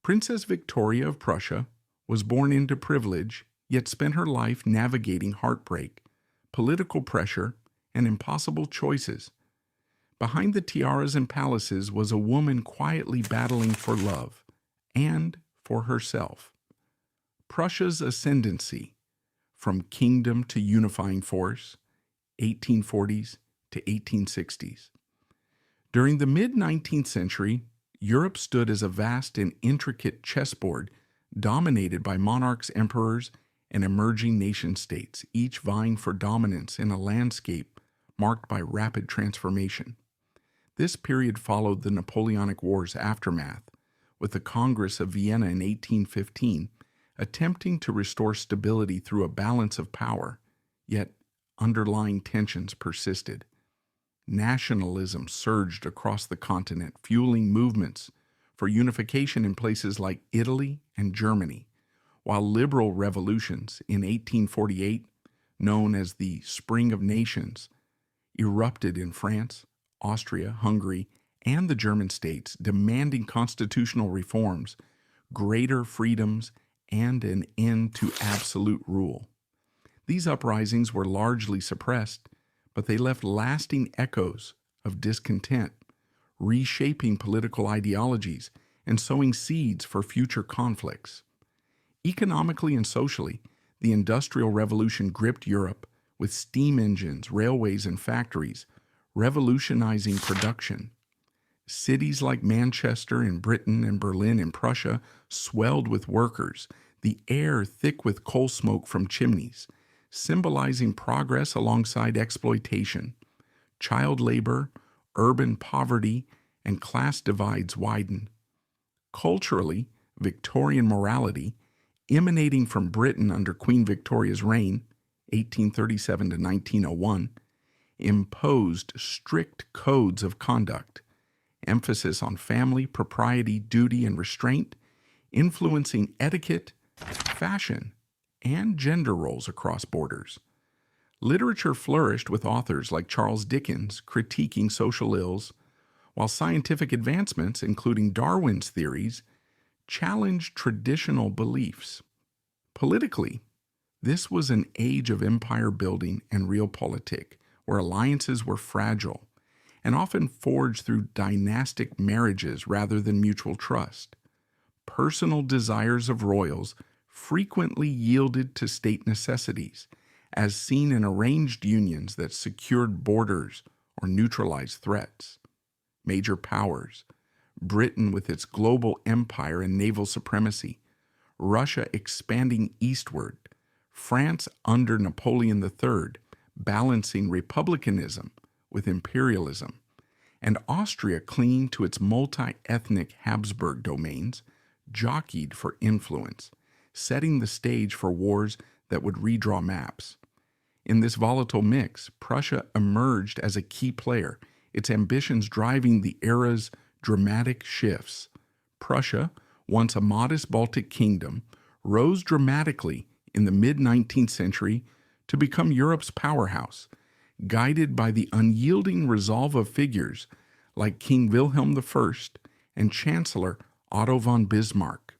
Princess Viktoria of Prussia was born into privilege, yet spent her life navigating heartbreak, political pressure, and impossible choices. Behind the tiaras and palaces was a woman quietly battling for love and for herself. Prussia's ascendancy, from kingdom to unifying force, 1840s to 1860s. During the mid-19th century, Europe stood as a vast and intricate chessboard dominated by monarchs, emperors, and emerging nation-states, each vying for dominance in a landscape marked by rapid transformation. This period followed the Napoleonic Wars' aftermath, with the Congress of Vienna in 1815 attempting to restore stability through a balance of power, yet underlying tensions persisted. Nationalism surged across the continent, fueling movements for unification in places like Italy and Germany, while liberal revolutions in 1848, known as the Spring of Nations, erupted in France, Austria, Hungary, and the German states, demanding constitutional reforms, greater freedoms, and an end to absolute rule. These uprisings were largely suppressed, but they left lasting echoes of discontent, reshaping political ideologies and sowing seeds for future conflicts. Economically and socially, the Industrial Revolution gripped Europe with steam engines, railways, and factories, revolutionizing production. Cities like Manchester in Britain and Berlin in Prussia swelled with workers, the air thick with coal smoke from chimneys, symbolizing progress alongside exploitation. Child labor, urban poverty, and class divides widened. Culturally, Victorian morality, emanating from Britain under Queen Victoria's reign, 1837 to 1901, imposed strict codes of conduct, emphasis on family, propriety, duty, and restraint, influencing etiquette, fashion, and gender roles across borders. Literature flourished with authors like Charles Dickens critiquing social ills, while scientific advancements, including Darwin's theories, challenged traditional beliefs. Politically, this was an age of empire building and realpolitik, where alliances were fragile and often forged through dynastic marriages rather than mutual trust. Personal desires of royals frequently yielded to state necessities, as seen in arranged unions that secured borders or neutralized threats. Major powers, Britain with its global empire and naval supremacy, Russia expanding eastward, France under Napoleon III, balancing republicanism with imperialism, and Austria clinging to its multi-ethnic Habsburg domains, jockeyed for influence, setting the stage for wars that would redraw maps. In this volatile mix, Prussia emerged as a key player, its ambitions driving the era's dramatic shifts. Prussia, once a modest Baltic kingdom, rose dramatically in the mid-19th century to become Europe's powerhouse, guided by the unyielding resolve of figures like King Wilhelm I and Chancellor Otto von Bismarck.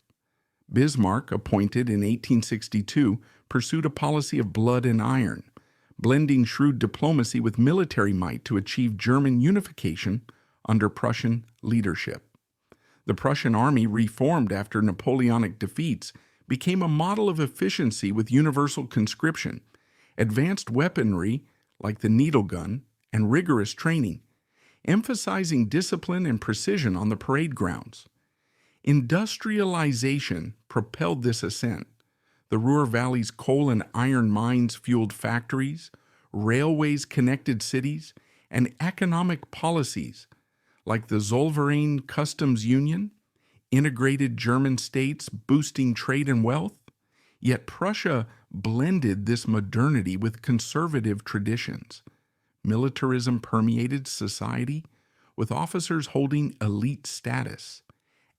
Bismarck, appointed in 1862, pursued a policy of blood and iron, blending shrewd diplomacy with military might to achieve German unification under Prussian leadership. The Prussian army, reformed after Napoleonic defeats, became a model of efficiency with universal conscription, advanced weaponry like the needle gun, and rigorous training, emphasizing discipline and precision on the parade grounds. Industrialization propelled this ascent. The Ruhr Valley's coal and iron mines fueled factories, railways connected cities, and economic policies like the Zollverein Customs Union integrated German states, boosting trade and wealth. Yet Prussia blended this modernity with conservative traditions. Militarism permeated society, with officers holding elite status,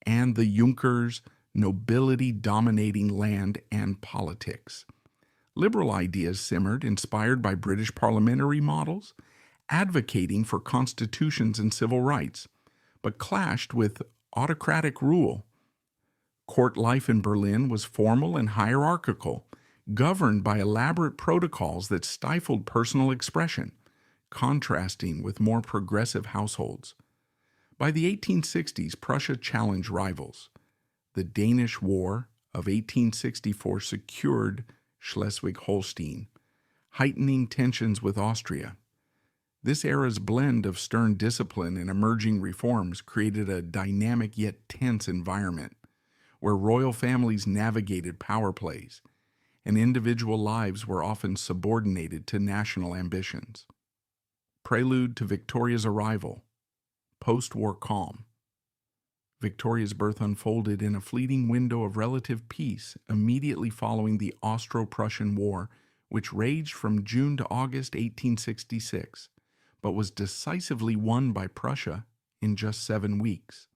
and the Junkers, nobility dominating land and politics. Liberal ideas simmered, inspired by British parliamentary models, advocating for constitutions and civil rights, but clashed with autocratic rule. Court life in Berlin was formal and hierarchical, governed by elaborate protocols that stifled personal expression, contrasting with more progressive households. By the 1860s, Prussia challenged rivals. The Danish War of 1864 secured Schleswig-Holstein, heightening tensions with Austria. This era's blend of stern discipline and emerging reforms created a dynamic yet tense environment where royal families navigated power plays and individual lives were often subordinated to national ambitions. Prelude to Victoria's arrival. Post-war calm. Victoria's birth unfolded in a fleeting window of relative peace immediately following the Austro-Prussian War, which raged from June to August 1866, but was decisively won by Prussia in just 7 weeks.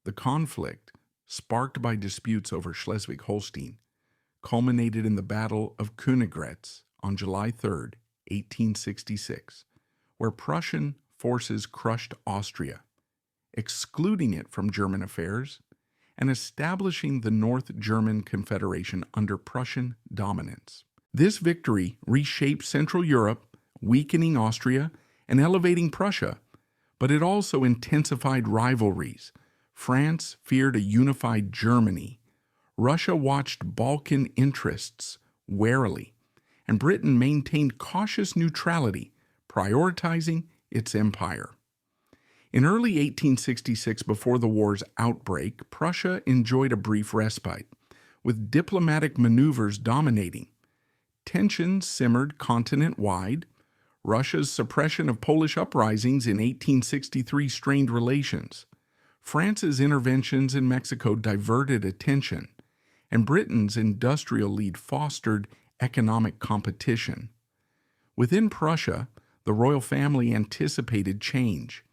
The conflict, sparked by disputes over Schleswig-Holstein, culminated in the Battle of Königgrätz on July 3, 1866, where Prussian forces crushed Austria, excluding it from German affairs and establishing the North German Confederation under Prussian dominance. This victory reshaped Central Europe, weakening Austria and elevating Prussia, but it also intensified rivalries. France feared a unified Germany. Russia watched Balkan interests warily, and Britain maintained cautious neutrality, prioritizing its empire. In early 1866, before the war's outbreak, Prussia enjoyed a brief respite, with diplomatic maneuvers dominating. Tensions simmered continent-wide. Russia's suppression of Polish uprisings in 1863 strained relations. France's interventions in Mexico diverted attention, and Britain's industrial lead fostered economic competition. Within Prussia, the royal family anticipated change.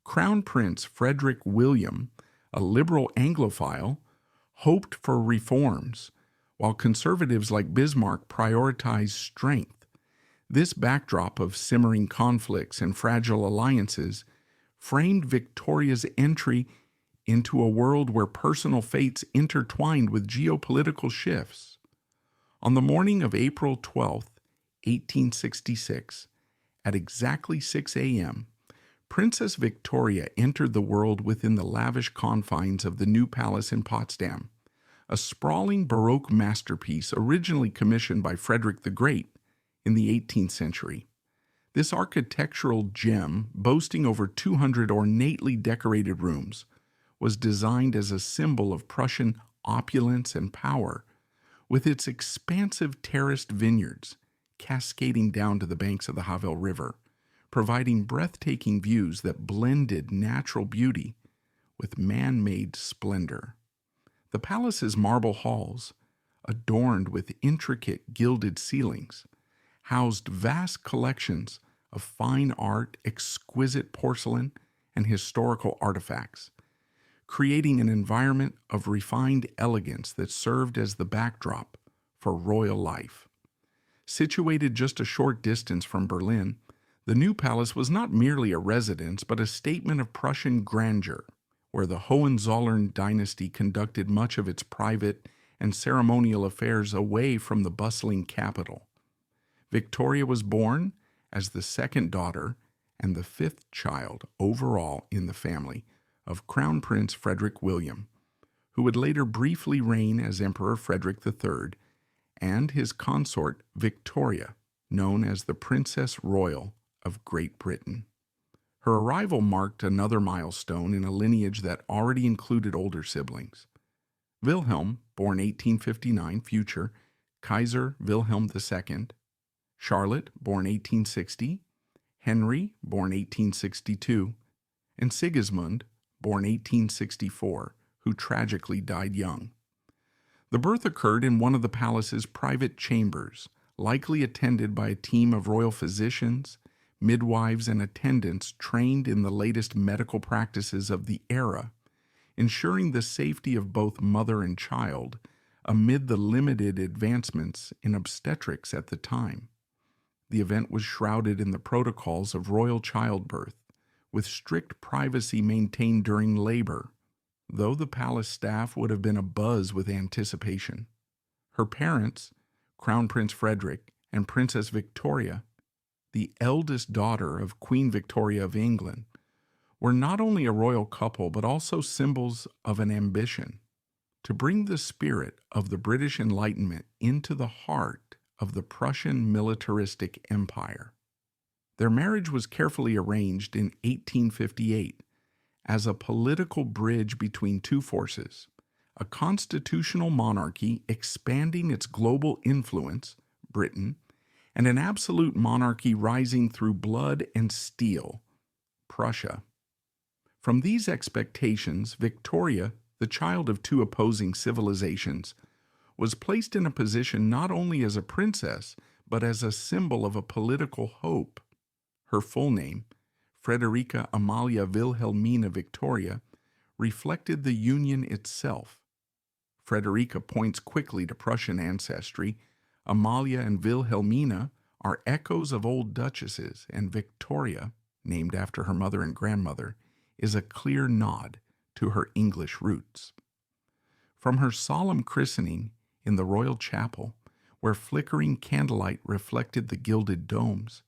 Crown Prince Frederick William, a liberal Anglophile, hoped for reforms, while conservatives like Bismarck prioritized strength. This backdrop of simmering conflicts and fragile alliances framed Victoria's entry into a world where personal fates intertwined with geopolitical shifts. On the morning of April 12, 1866, at exactly 6 a.m., Princess Victoria entered the world within the lavish confines of the new palace in Potsdam, a sprawling Baroque masterpiece originally commissioned by Frederick the Great in the 18th century. This architectural gem, boasting over 200 ornately decorated rooms, was designed as a symbol of Prussian opulence and power, with its expansive terraced vineyards cascading down to the banks of the Havel River, providing breathtaking views that blended natural beauty with man-made splendor. The palace's marble halls, adorned with intricate gilded ceilings, housed vast collections of fine art, exquisite porcelain, and historical artifacts, creating an environment of refined elegance that served as the backdrop for royal life. Situated just a short distance from Berlin, the new palace was not merely a residence but a statement of Prussian grandeur, where the Hohenzollern dynasty conducted much of its private and ceremonial affairs away from the bustling capital. Victoria was born as the second daughter and the fifth child overall in the family of Crown Prince Frederick William, who would later briefly reign as Emperor Frederick III, and his consort Victoria, known as the Princess Royal of Great Britain. Her arrival marked another milestone in a lineage that already included older siblings. Wilhelm, born 1859, future Kaiser Wilhelm II, Charlotte, born 1860, Henry, born 1862, and Sigismund, born 1864, who tragically died young. The birth occurred in one of the palace's private chambers, likely attended by a team of royal physicians, midwives, and attendants trained in the latest medical practices of the era, ensuring the safety of both mother and child amid the limited advancements in obstetrics at the time. The event was shrouded in the protocols of royal childbirth, with strict privacy maintained during labor. though the palace staff would have been abuzz with anticipation. Her parents, Crown Prince Frederick and Princess Victoria, the eldest daughter of Queen Victoria of England, were not only a royal couple but also symbols of an ambition to bring the spirit of the British Enlightenment into the heart of the Prussian militaristic empire. Their marriage was carefully arranged in 1858 as a political bridge between two forces, a constitutional monarchy expanding its global influence, Britain, and an absolute monarchy rising through blood and steel, Prussia. From these expectations, Victoria, the child of two opposing civilizations, was placed in a position not only as a princess, but as a symbol of a political hope. Her full name, Friederike Amalia Wilhelmina Victoria, reflected the union itself. Friederike points quickly to Prussian ancestry. Amalia and Wilhelmina are echoes of old duchesses, and Victoria, named after her mother and grandmother, is a clear nod to her English roots. From her solemn christening in the royal chapel, where flickering candlelight reflected the gilded domes,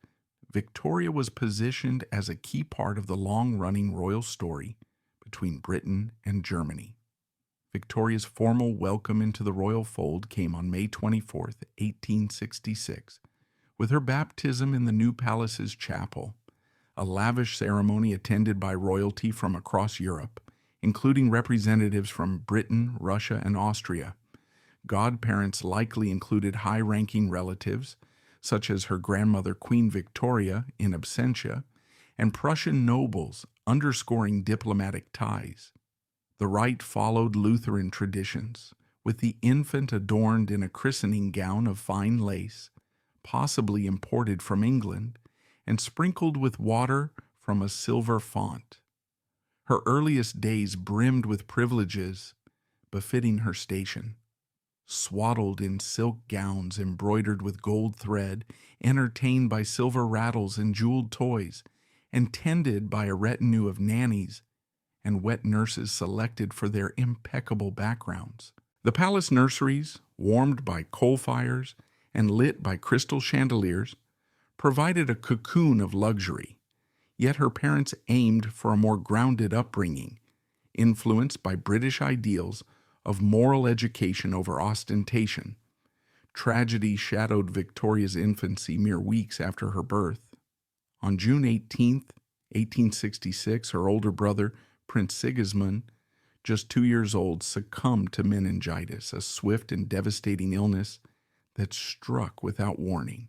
Victoria was positioned as a key part of the long-running royal story between Britain and Germany. Victoria's formal welcome into the royal fold came on May 24, 1866, with her baptism in the new palace's chapel, a lavish ceremony attended by royalty from across Europe, including representatives from Britain, Russia, and Austria. Godparents likely included high-ranking relatives, such as her grandmother Queen Victoria in absentia, and Prussian nobles, underscoring diplomatic ties. The rite followed Lutheran traditions, with the infant adorned in a christening gown of fine lace, possibly imported from England, and sprinkled with water from a silver font. Her earliest days brimmed with privileges befitting her station. Swaddled in silk gowns embroidered with gold thread, entertained by silver rattles and jeweled toys, and tended by a retinue of nannies and wet nurses selected for their impeccable backgrounds. The palace nurseries, warmed by coal fires and lit by crystal chandeliers, provided a cocoon of luxury, yet her parents aimed for a more grounded upbringing, influenced by British ideals of moral education over ostentation. Tragedy shadowed Victoria's infancy mere weeks after her birth. On June 18, 1866, her older brother, Prince Sigismund, just 2 years old, succumbed to meningitis, a swift and devastating illness that struck without warning.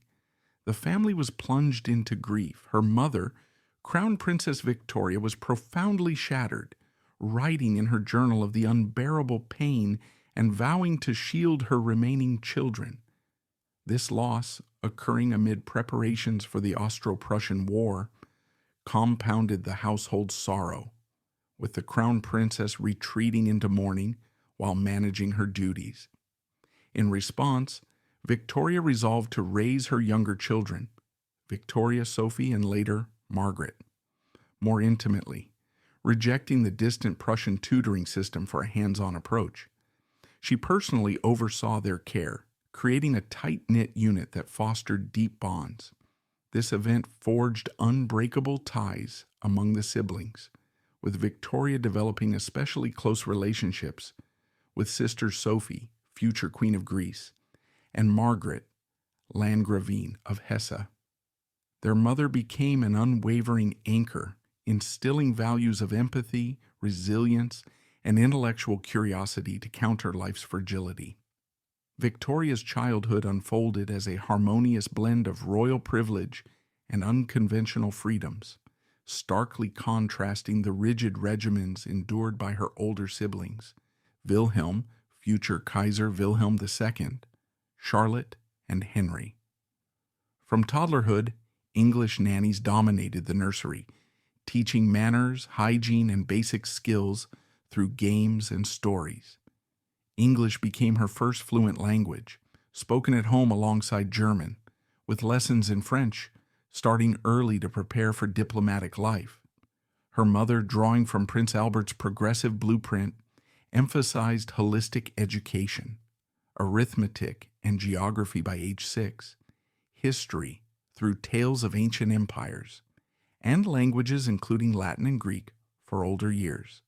The family was plunged into grief. Her mother, Crown Princess Victoria, was profoundly shattered, writing in her journal of the unbearable pain and vowing to shield her remaining children. This loss, occurring amid preparations for the Austro-Prussian War, compounded the household sorrow, with the crown princess retreating into mourning while managing her duties. In response, Victoria resolved to raise her younger children, Victoria, Sophie, and later Margaret, more intimately, rejecting the distant Prussian tutoring system for a hands-on approach. She personally oversaw their care, creating a tight-knit unit that fostered deep bonds. This event forged unbreakable ties among the siblings, with Victoria developing especially close relationships with sister Sophie, future Queen of Greece, and Margaret, Landgravine of Hesse. Their mother became an unwavering anchor, instilling values of empathy, resilience, and intellectual curiosity to counter life's fragility. Victoria's childhood unfolded as a harmonious blend of royal privilege and unconventional freedoms, starkly contrasting the rigid regimens endured by her older siblings, Wilhelm, future Kaiser Wilhelm II, Charlotte, and Henry. From toddlerhood, English nannies dominated the nursery, teaching manners, hygiene, and basic skills through games and stories. English became her first fluent language, spoken at home alongside German, with lessons in French, starting early to prepare for diplomatic life. Her mother, drawing from Prince Albert's progressive blueprint, emphasized holistic education, arithmetic and geography by age 6, history through tales of ancient empires, and languages including Latin and Greek for older years.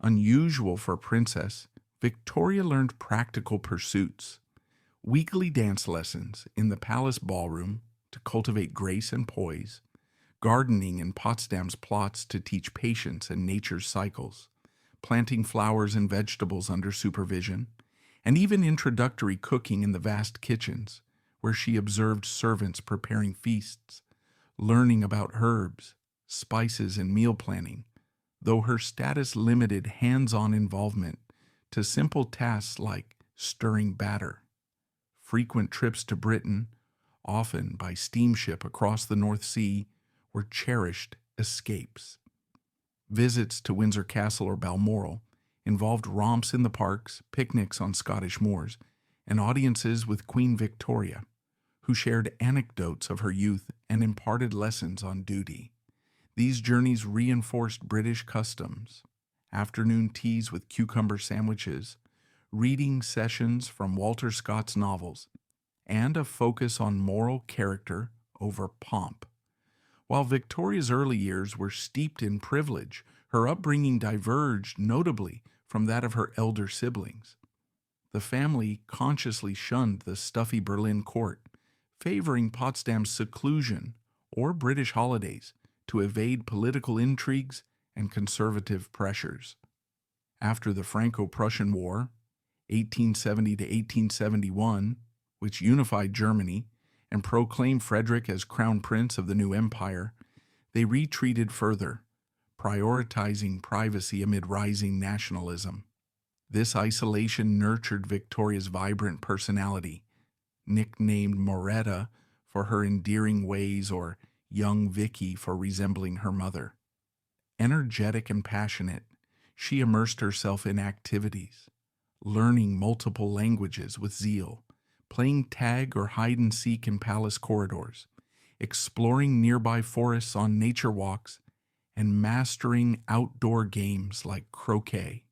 Unusual for a princess, Victoria learned practical pursuits, weekly dance lessons in the palace ballroom to cultivate grace and poise, gardening in Potsdam's plots to teach patience and nature's cycles, planting flowers and vegetables under supervision, and even introductory cooking in the vast kitchens, where she observed servants preparing feasts, learning about herbs, spices, and meal planning, though her status limited hands-on involvement to simple tasks like stirring batter. Frequent trips to Britain, often by steamship across the North Sea, were cherished escapes. Visits to Windsor Castle or Balmoral involved romps in the parks, picnics on Scottish moors, and audiences with Queen Victoria, who shared anecdotes of her youth and imparted lessons on duty. These journeys reinforced British customs, afternoon teas with cucumber sandwiches, reading sessions from Walter Scott's novels, and a focus on moral character over pomp. While Victoria's early years were steeped in privilege, her upbringing diverged notably from that of her elder siblings. The family consciously shunned the stuffy Berlin court, favoring Potsdam's seclusion or British holidays to evade political intrigues and conservative pressures. After the Franco-Prussian War, 1870 to 1871, which unified Germany and proclaimed Frederick as crown prince of the new empire, they retreated further, prioritizing privacy amid rising nationalism. This isolation nurtured Victoria's vibrant personality, nicknamed Moretta for her endearing ways or young Vicky for resembling her mother. Energetic and passionate, she immersed herself in activities, learning multiple languages with zeal, playing tag or hide-and-seek in palace corridors, exploring nearby forests on nature walks, and mastering outdoor games like croquet.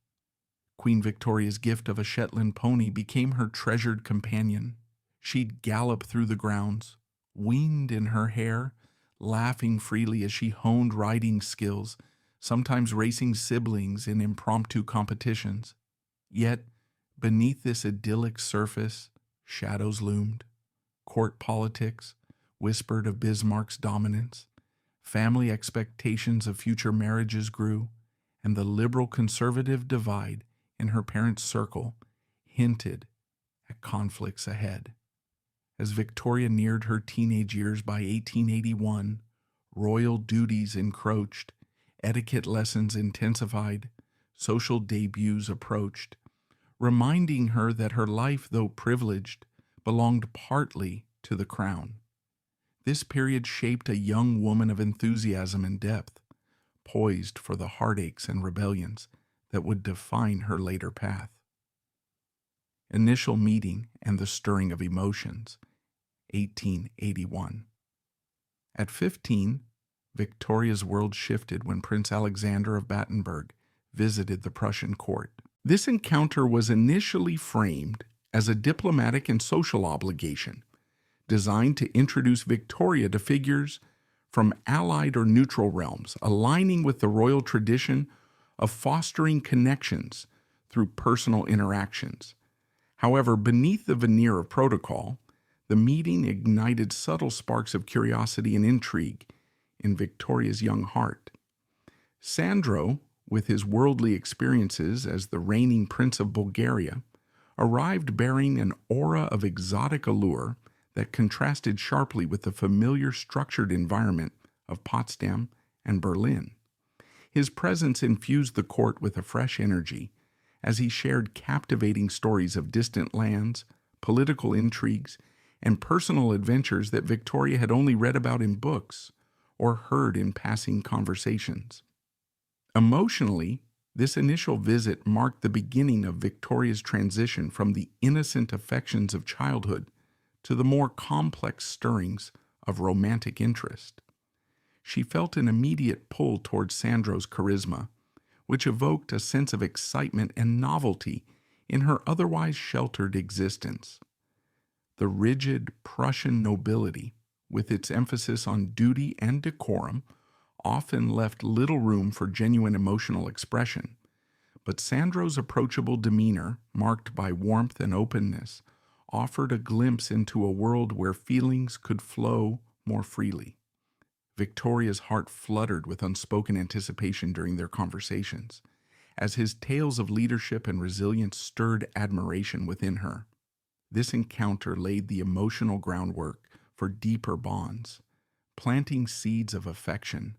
Queen Victoria's gift of a Shetland pony became her treasured companion. She'd gallop through the grounds, wind in her hair, laughing freely as she honed riding skills, sometimes racing siblings in impromptu competitions. Yet, beneath this idyllic surface, shadows loomed. Court politics whispered of Bismarck's dominance. Family expectations of future marriages grew, and the liberal-conservative divide in her parents' circle hinted at conflicts ahead. As Victoria neared her teenage years by 1881, royal duties encroached, etiquette lessons intensified, social debuts approached, reminding her that her life, though privileged, belonged partly to the crown. This period shaped a young woman of enthusiasm and depth, poised for the heartaches and rebellions that would define her later path. Initial meeting and the stirring of emotions, 1881. At 15, Victoria's world shifted when Prince Alexander of Battenberg visited the Prussian court. This encounter was initially framed as a diplomatic and social obligation, designed to introduce Victoria to figures from allied or neutral realms, aligning with the royal tradition of fostering connections through personal interactions. However, beneath the veneer of protocol, the meeting ignited subtle sparks of curiosity and intrigue in Victoria's young heart. Sandro, with his worldly experiences as the reigning Prince of Bulgaria, arrived bearing an aura of exotic allure that contrasted sharply with the familiar structured environment of Potsdam and Berlin. His presence infused the court with a fresh energy as he shared captivating stories of distant lands, political intrigues, and personal adventures that Victoria had only read about in books or heard in passing conversations. Emotionally, this initial visit marked the beginning of Victoria's transition from the innocent affections of childhood to the more complex stirrings of romantic interest. She felt an immediate pull towards Sandro's charisma, which evoked a sense of excitement and novelty in her otherwise sheltered existence. The rigid Prussian nobility, with its emphasis on duty and decorum, often left little room for genuine emotional expression, but Sandro's approachable demeanor, marked by warmth and openness, offered a glimpse into a world where feelings could flow more freely. Victoria's heart fluttered with unspoken anticipation during their conversations, as his tales of leadership and resilience stirred admiration within her. This encounter laid the emotional groundwork for deeper bonds, planting seeds of affection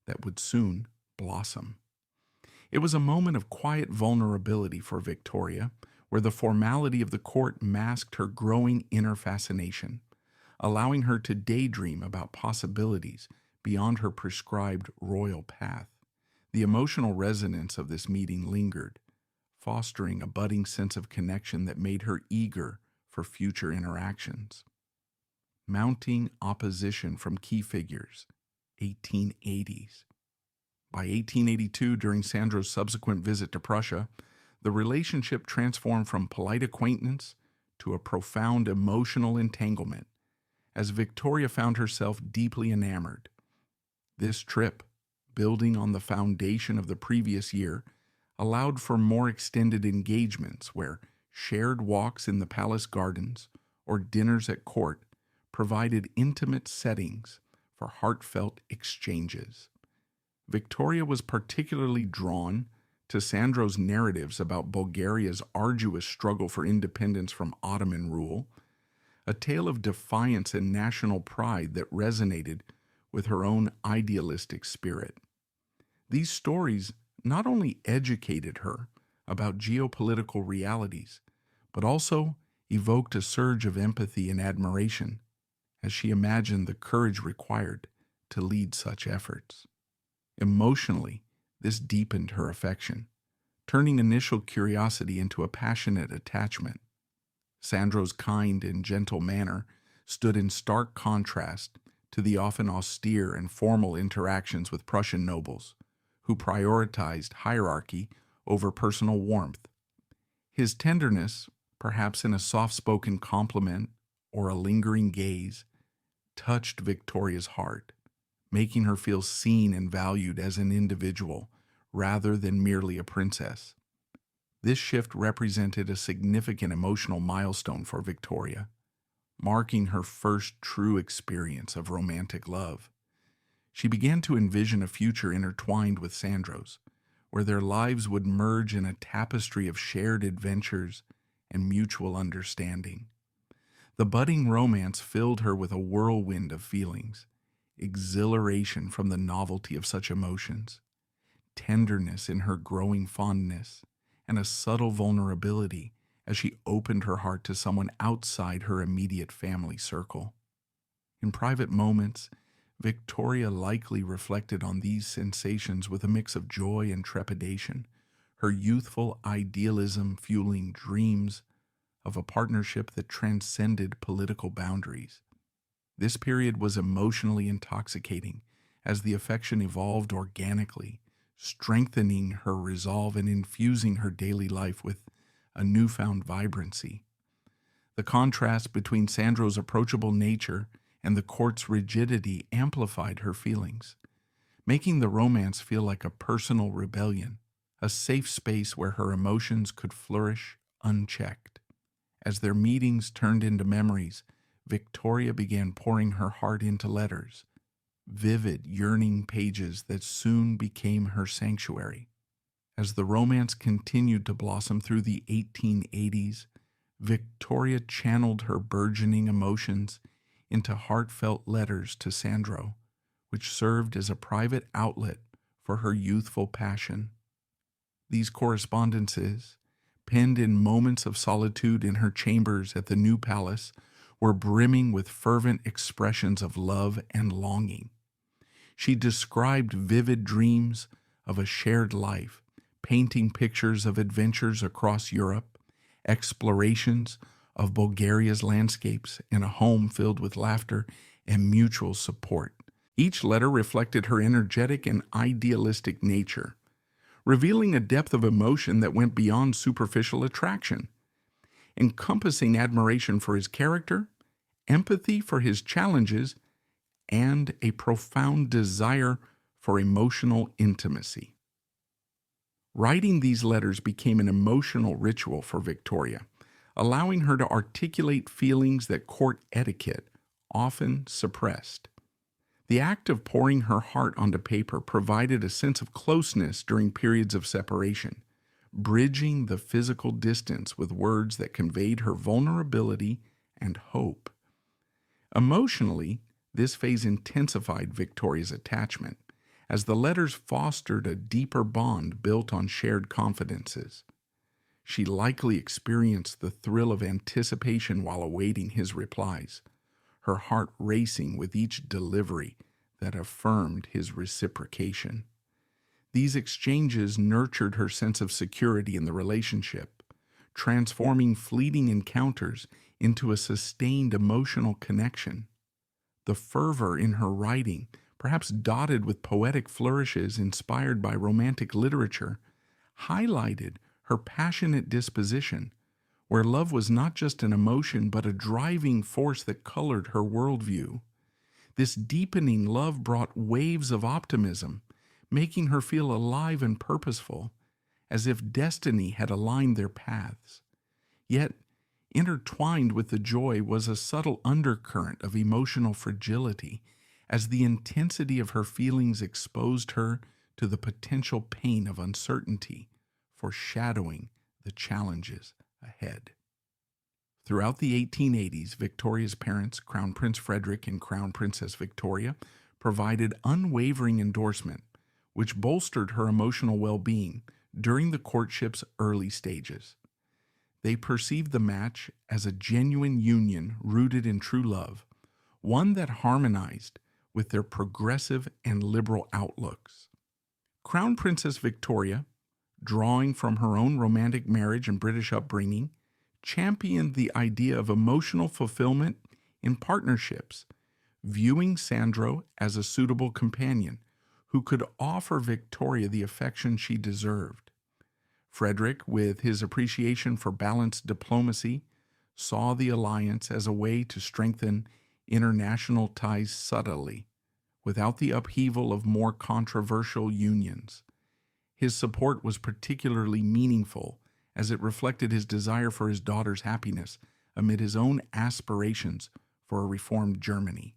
that would soon blossom. It was a moment of quiet vulnerability for Victoria, where the formality of the court masked her growing inner fascination, allowing her to daydream about possibilities beyond her prescribed royal path. The emotional resonance of this meeting lingered, fostering a budding sense of connection that made her eager for future interactions. Mounting opposition from key figures, 1880s. By 1882, during Sandro's subsequent visit to Prussia, the relationship transformed from polite acquaintance to a profound emotional entanglement, as Victoria found herself deeply enamored. This trip, building on the foundation of the previous year, allowed for more extended engagements where shared walks in the palace gardens or dinners at court provided intimate settings for heartfelt exchanges. Victoria was particularly drawn to Sandro's narratives about Bulgaria's arduous struggle for independence from Ottoman rule, a tale of defiance and national pride that resonated with her own idealistic spirit. These stories not only educated her about geopolitical realities, but also evoked a surge of empathy and admiration as she imagined the courage required to lead such efforts. Emotionally, this deepened her affection, turning initial curiosity into a passionate attachment. Sandro's kind and gentle manner stood in stark contrast to the often austere and formal interactions with Prussian nobles, who prioritized hierarchy over personal warmth. His tenderness, perhaps in a soft-spoken compliment or a lingering gaze, touched Victoria's heart, making her feel seen and valued as an individual rather than merely a princess. This shift represented a significant emotional milestone for Victoria, marking her first true experience of romantic love. She began to envision a future intertwined with Sandro's, where their lives would merge in a tapestry of shared adventures and mutual understanding. The budding romance filled her with a whirlwind of feelings: exhilaration from the novelty of such emotions, tenderness in her growing fondness, and a subtle vulnerability as she opened her heart to someone outside her immediate family circle. In private moments, Victoria likely reflected on these sensations with a mix of joy and trepidation, her youthful idealism fueling dreams of a partnership that transcended political boundaries. This period was emotionally intoxicating as the affection evolved organically, strengthening her resolve and infusing her daily life with a newfound vibrancy. The contrast between Sandro's approachable nature and the court's rigidity amplified her feelings, making the romance feel like a personal rebellion, a safe space where her emotions could flourish unchecked. As their meetings turned into memories, Victoria began pouring her heart into letters, vivid, yearning pages that soon became her sanctuary. As the romance continued to blossom through the 1880s, Victoria channeled her burgeoning emotions into heartfelt letters to Sandro, which served as a private outlet for her youthful passion. These correspondences, penned in moments of solitude in her chambers at the new palace, were brimming with fervent expressions of love and longing. She described vivid dreams of a shared life, painting pictures of adventures across Europe, explorations of Bulgaria's landscapes, and a home filled with laughter and mutual support. Each letter reflected her energetic and idealistic nature, revealing a depth of emotion that went beyond superficial attraction, encompassing admiration for his character, empathy for his challenges, and a profound desire for emotional intimacy. Writing these letters became an emotional ritual for Victoria, allowing her to articulate feelings that court etiquette often suppressed. The act of pouring her heart onto paper provided a sense of closeness during periods of separation, bridging the physical distance with words that conveyed her vulnerability and hope. Emotionally, this phase intensified Victoria's attachment, as the letters fostered a deeper bond built on shared confidences. She likely experienced the thrill of anticipation while awaiting his replies, her heart racing with each delivery that affirmed his reciprocation. These exchanges nurtured her sense of security in the relationship, transforming fleeting encounters into a sustained emotional connection. The fervor in her writing, perhaps dotted with poetic flourishes inspired by romantic literature, highlighted her passionate disposition, where love was not just an emotion but a driving force that colored her worldview. This deepening love brought waves of optimism, making her feel alive and purposeful, as if destiny had aligned their paths. Yet, intertwined with the joy was a subtle undercurrent of emotional fragility, as the intensity of her feelings exposed her to the potential pain of uncertainty, foreshadowing the challenges ahead. Throughout the 1880s, Victoria's parents, Crown Prince Frederick and Crown Princess Viktoria, provided unwavering endorsement, which bolstered her emotional well-being during the courtship's early stages. They perceived the match as a genuine union rooted in true love, one that harmonized with their progressive and liberal outlooks. Crown Princess Victoria, drawing from her own romantic marriage and British upbringing, championed the idea of emotional fulfillment in partnerships, viewing Sandro as a suitable companion who could offer Victoria the affection she deserved. Frederick, with his appreciation for balanced diplomacy, saw the alliance as a way to strengthen international ties subtly, without the upheaval of more controversial unions. His support was particularly meaningful as it reflected his desire for his daughter's happiness amid his own aspirations for a reformed Germany.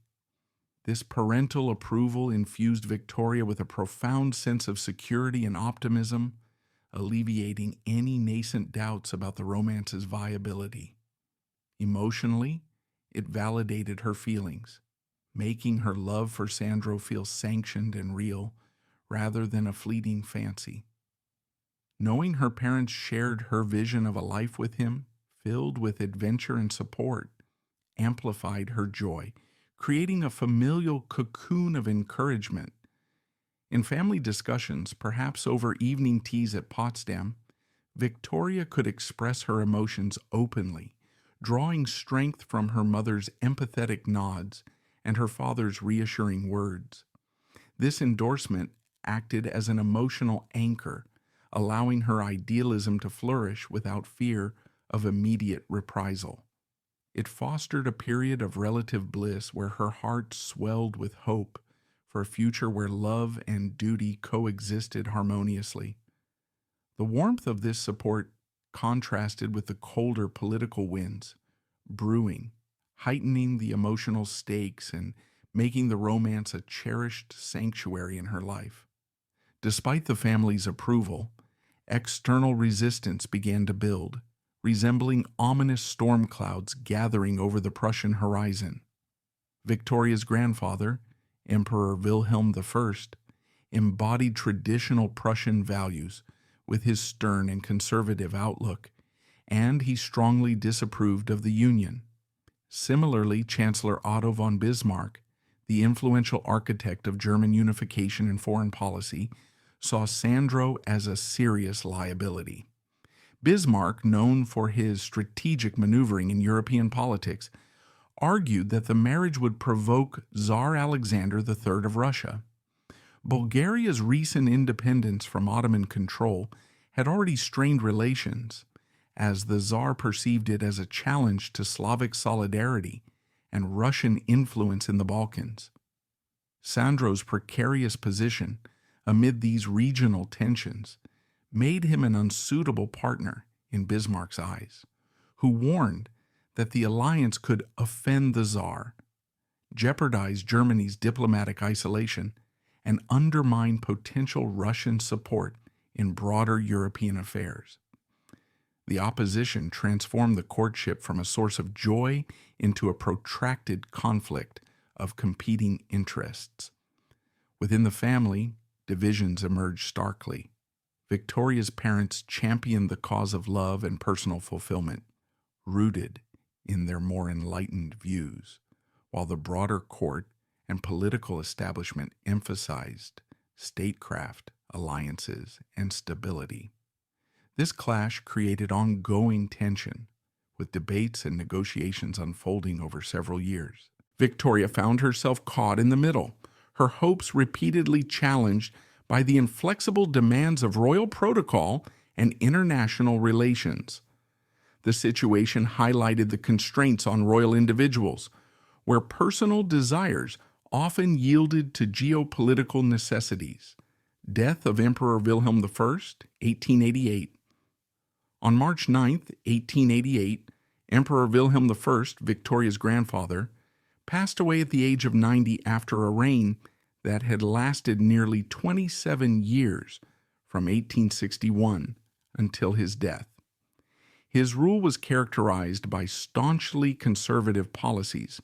This parental approval infused Victoria with a profound sense of security and optimism, alleviating any nascent doubts about the romance's viability. Emotionally, it validated her feelings, making her love for Sandro feel sanctioned and real rather than a fleeting fancy. Knowing her parents shared her vision of a life with him, filled with adventure and support, amplified her joy, creating a familial cocoon of encouragement. In family discussions, perhaps over evening teas at Potsdam, Victoria could express her emotions openly, drawing strength from her mother's empathetic nods and her father's reassuring words. This endorsement acted as an emotional anchor, allowing her idealism to flourish without fear of immediate reprisal. It fostered a period of relative bliss where her heart swelled with hope for a future where love and duty coexisted harmoniously. The warmth of this support contrasted with the colder political winds, brewing, heightening the emotional stakes and making the romance a cherished sanctuary in her life. Despite the family's approval, external resistance began to build, resembling ominous storm clouds gathering over the Prussian horizon. Victoria's grandfather, Emperor Wilhelm I, embodied traditional Prussian values with his stern and conservative outlook, and he strongly disapproved of the Union. Similarly, Chancellor Otto von Bismarck, the influential architect of German unification and foreign policy, saw Sandro as a serious liability. Bismarck, known for his strategic maneuvering in European politics, argued that the marriage would provoke Tsar Alexander III of Russia. Bulgaria's recent independence from Ottoman control had already strained relations, as the Tsar perceived it as a challenge to Slavic solidarity and Russian influence in the Balkans. Sandro's precarious position amid these regional tensions made him an unsuitable partner in Bismarck's eyes, who warned that the alliance could offend the Tsar, jeopardize Germany's diplomatic isolation, and undermine potential Russian support in broader European affairs. The opposition transformed the courtship from a source of joy into a protracted conflict of competing interests. Within the family, divisions emerged starkly. Victoria's parents championed the cause of love and personal fulfillment, rooted in their more enlightened views, while the broader court and political establishment emphasized statecraft, alliances, and stability. This clash created ongoing tension, with debates and negotiations unfolding over several years. Victoria found herself caught in the middle, her hopes repeatedly challenged by the inflexible demands of royal protocol and international relations. The situation highlighted the constraints on royal individuals, where personal desires often yielded to geopolitical necessities. Death of Emperor Wilhelm I, 1888. On March 9, 1888, Emperor Wilhelm I, Victoria's grandfather, passed away at the age of 90 after a reign that had lasted nearly 27 years, from 1861 until his death. His rule was characterized by staunchly conservative policies,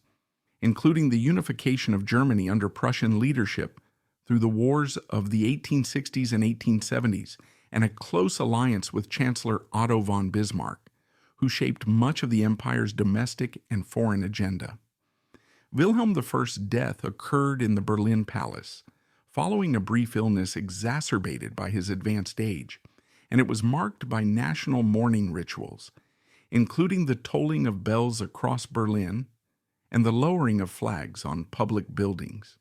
including the unification of Germany under Prussian leadership through the wars of the 1860s and 1870s, and a close alliance with Chancellor Otto von Bismarck, who shaped much of the empire's domestic and foreign agenda. Wilhelm I's death occurred in the Berlin Palace, following a brief illness exacerbated by his advanced age, and it was marked by national mourning rituals, including the tolling of bells across Berlin and the lowering of flags on public buildings.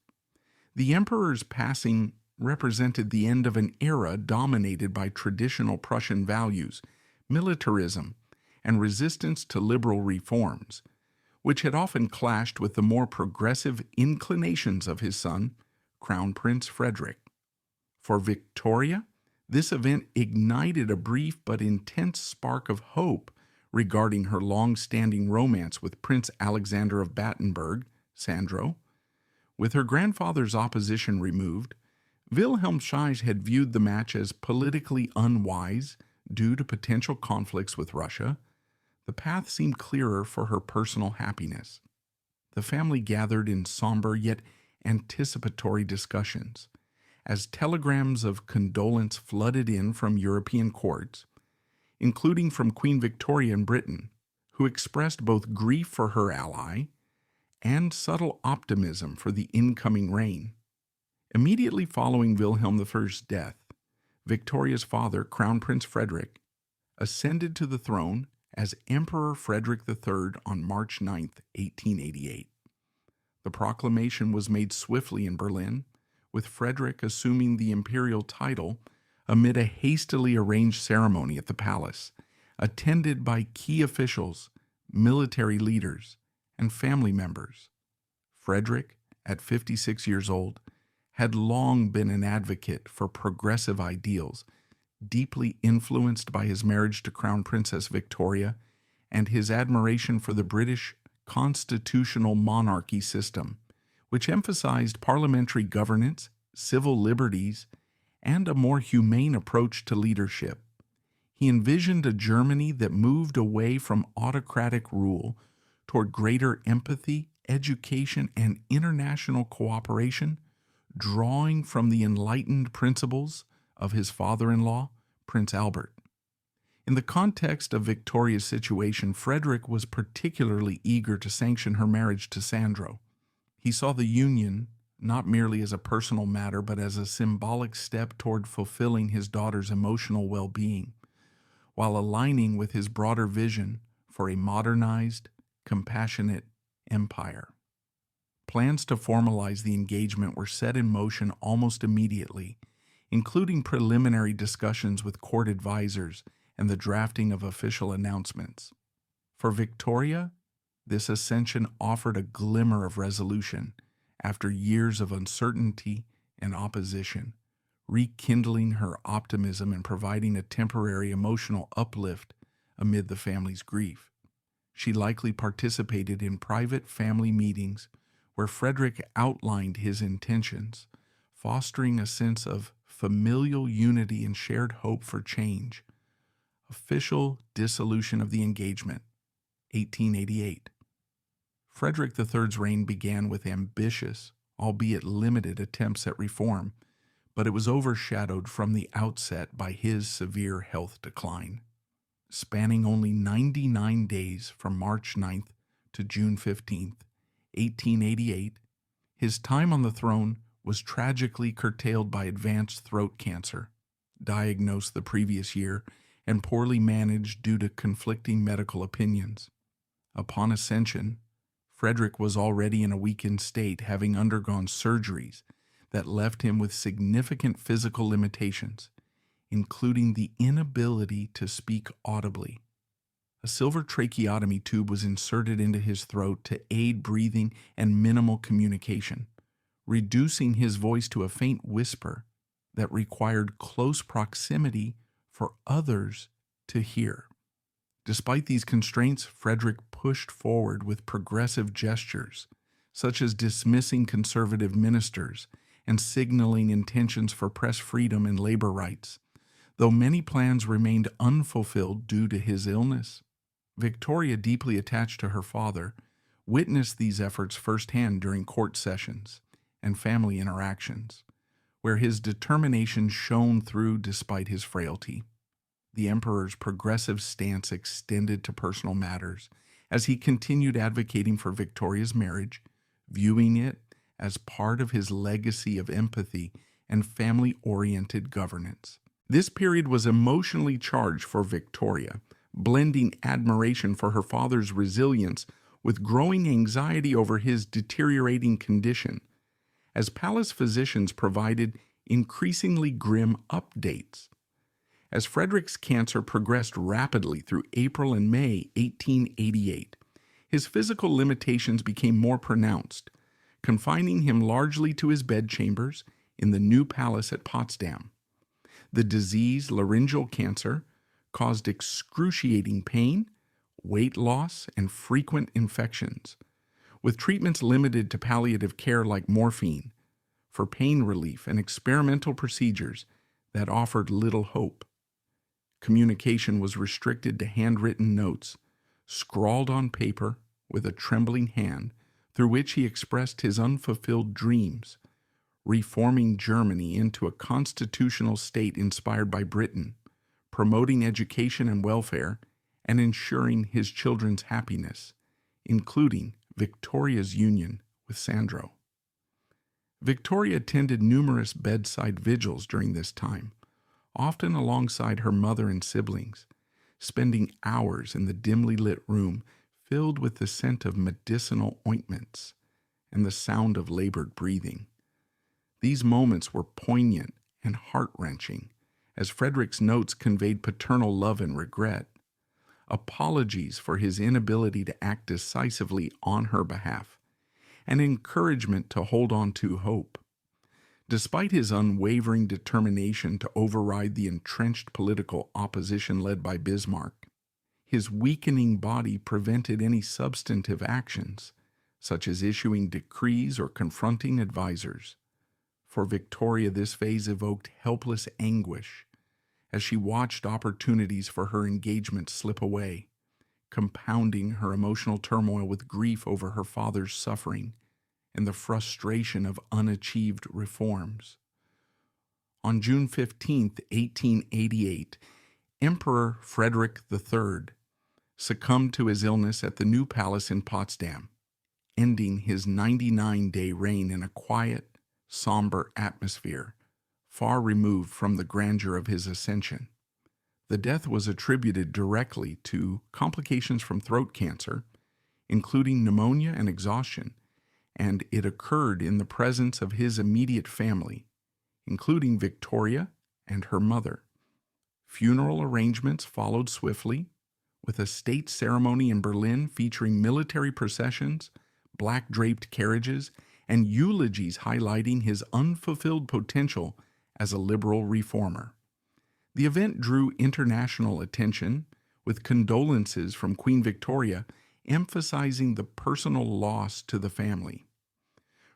The emperor's passing represented the end of an era dominated by traditional Prussian values, militarism, and resistance to liberal reforms, which had often clashed with the more progressive inclinations of his son, Crown Prince Frederick. For Victoria, this event ignited a brief but intense spark of hope regarding her long-standing romance with Prince Alexander of Battenberg, Sandro. With her grandfather's opposition removed, Wilhelm Scheich had viewed the match as politically unwise due to potential conflicts with Russia. The path seemed clearer for her personal happiness. The family gathered in somber yet anticipatory discussions, as telegrams of condolence flooded in from European courts, including from Queen Victoria in Britain, who expressed both grief for her ally and subtle optimism for the incoming reign. Immediately following Wilhelm I's death, Victoria's father, Crown Prince Frederick, ascended to the throne as Emperor Frederick III on March 9, 1888. The proclamation was made swiftly in Berlin, with Frederick assuming the imperial title amid a hastily arranged ceremony at the palace, attended by key officials, military leaders, and family members. Frederick, at 56 years old, had long been an advocate for progressive ideals, deeply influenced by his marriage to Crown Princess Victoria and his admiration for the British constitutional monarchy system, which emphasized parliamentary governance, civil liberties, and a more humane approach to leadership. He envisioned a Germany that moved away from autocratic rule toward greater empathy, education, and international cooperation, drawing from the enlightened principles of his father-in-law, Prince Albert. In the context of Victoria's situation, Frederick was particularly eager to sanction her marriage to Sandro. He saw the union not merely as a personal matter, but as a symbolic step toward fulfilling his daughter's emotional well-being, while aligning with his broader vision for a modernized, compassionate empire. Plans to formalize the engagement were set in motion almost immediately, including preliminary discussions with court advisors and the drafting of official announcements. For Victoria, this ascension offered a glimmer of resolution after years of uncertainty and opposition, rekindling her optimism and providing a temporary emotional uplift amid the family's grief. She likely participated in private family meetings where Frederick outlined his intentions, fostering a sense of familial unity and shared hope for change. Official dissolution of the engagement, 1888. Frederick III's reign began with ambitious, albeit limited, attempts at reform, but it was overshadowed from the outset by his severe health decline. Spanning only 99 days from March 9th to June 15th, 1888, his time on the throne was tragically curtailed by advanced throat cancer, diagnosed the previous year and poorly managed due to conflicting medical opinions. Upon ascension, Frederick was already in a weakened state, having undergone surgeries that left him with significant physical limitations, including the inability to speak audibly. A silver tracheotomy tube was inserted into his throat to aid breathing and minimal communication, reducing his voice to a faint whisper that required close proximity for others to hear. Despite these constraints, Frederick pushed forward with progressive gestures, such as dismissing conservative ministers and signaling intentions for press freedom and labor rights, though many plans remained unfulfilled due to his illness. Victoria, deeply attached to her father, witnessed these efforts firsthand during court sessions and family interactions, where his determination shone through despite his frailty. The emperor's progressive stance extended to personal matters as he continued advocating for Victoria's marriage, viewing it as part of his legacy of empathy and family-oriented governance. This period was emotionally charged for Victoria, blending admiration for her father's resilience with growing anxiety over his deteriorating condition, as palace physicians provided increasingly grim updates. As Frederick's cancer progressed rapidly through April and May 1888, his physical limitations became more pronounced, confining him largely to his bedchambers in the new palace at Potsdam. The disease, laryngeal cancer, caused excruciating pain, weight loss, and frequent infections, with treatments limited to palliative care like morphine, for pain relief and experimental procedures that offered little hope. Communication was restricted to handwritten notes, scrawled on paper with a trembling hand, through which he expressed his unfulfilled dreams, reforming Germany into a constitutional state inspired by Britain, promoting education and welfare, and ensuring his children's happiness, including Victoria's union with Sandro. Victoria attended numerous bedside vigils during this time, often alongside her mother and siblings, spending hours in the dimly lit room filled with the scent of medicinal ointments and the sound of labored breathing. These moments were poignant and heart-wrenching, as Frederick's notes conveyed paternal love and regret, apologies for his inability to act decisively on her behalf, and encouragement to hold on to hope. Despite his unwavering determination to override the entrenched political opposition led by Bismarck, his weakening body prevented any substantive actions, such as issuing decrees or confronting advisors. For Victoria, this phase evoked helpless anguish as she watched opportunities for her engagement slip away, compounding her emotional turmoil with grief over her father's suffering and the frustration of unachieved reforms. On June 15, 1888, Emperor Frederick III succumbed to his illness at the new palace in Potsdam, ending his 99-day reign in a quiet, somber atmosphere, far removed from the grandeur of his ascension. The death was attributed directly to complications from throat cancer, including pneumonia and exhaustion, and it occurred in the presence of his immediate family, including Victoria and her mother. Funeral arrangements followed swiftly, with a state ceremony in Berlin featuring military processions, black-draped carriages, and eulogies highlighting his unfulfilled potential as a liberal reformer. The event drew international attention, with condolences from Queen Victoria emphasizing the personal loss to the family.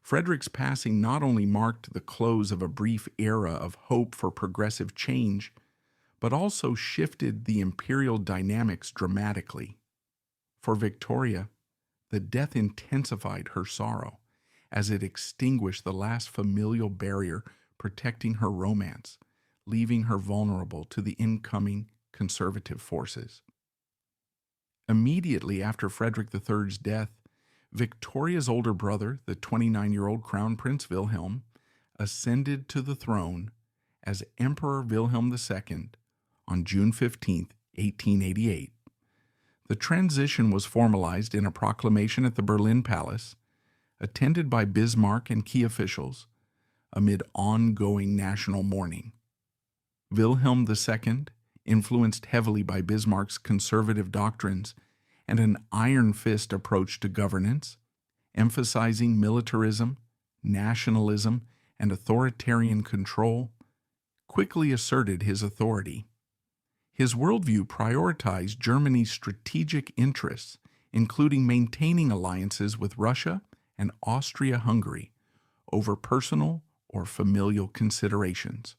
Frederick's passing not only marked the close of a brief era of hope for progressive change, but also shifted the imperial dynamics dramatically. For Victoria, the death intensified her sorrow, as it extinguished the last familial barrier protecting her romance, leaving her vulnerable to the incoming conservative forces. Immediately after Frederick III's death, Victoria's older brother, the 29-year-old Crown Prince Wilhelm, ascended to the throne as Emperor Wilhelm II on June 15, 1888. The transition was formalized in a proclamation at the Berlin Palace, attended by Bismarck and key officials, amid ongoing national mourning. Wilhelm II, influenced heavily by Bismarck's conservative doctrines and an iron fist approach to governance, emphasizing militarism, nationalism, and authoritarian control, quickly asserted his authority. His worldview prioritized Germany's strategic interests, including maintaining alliances with Russia and Austria-Hungary, over personal or familial considerations.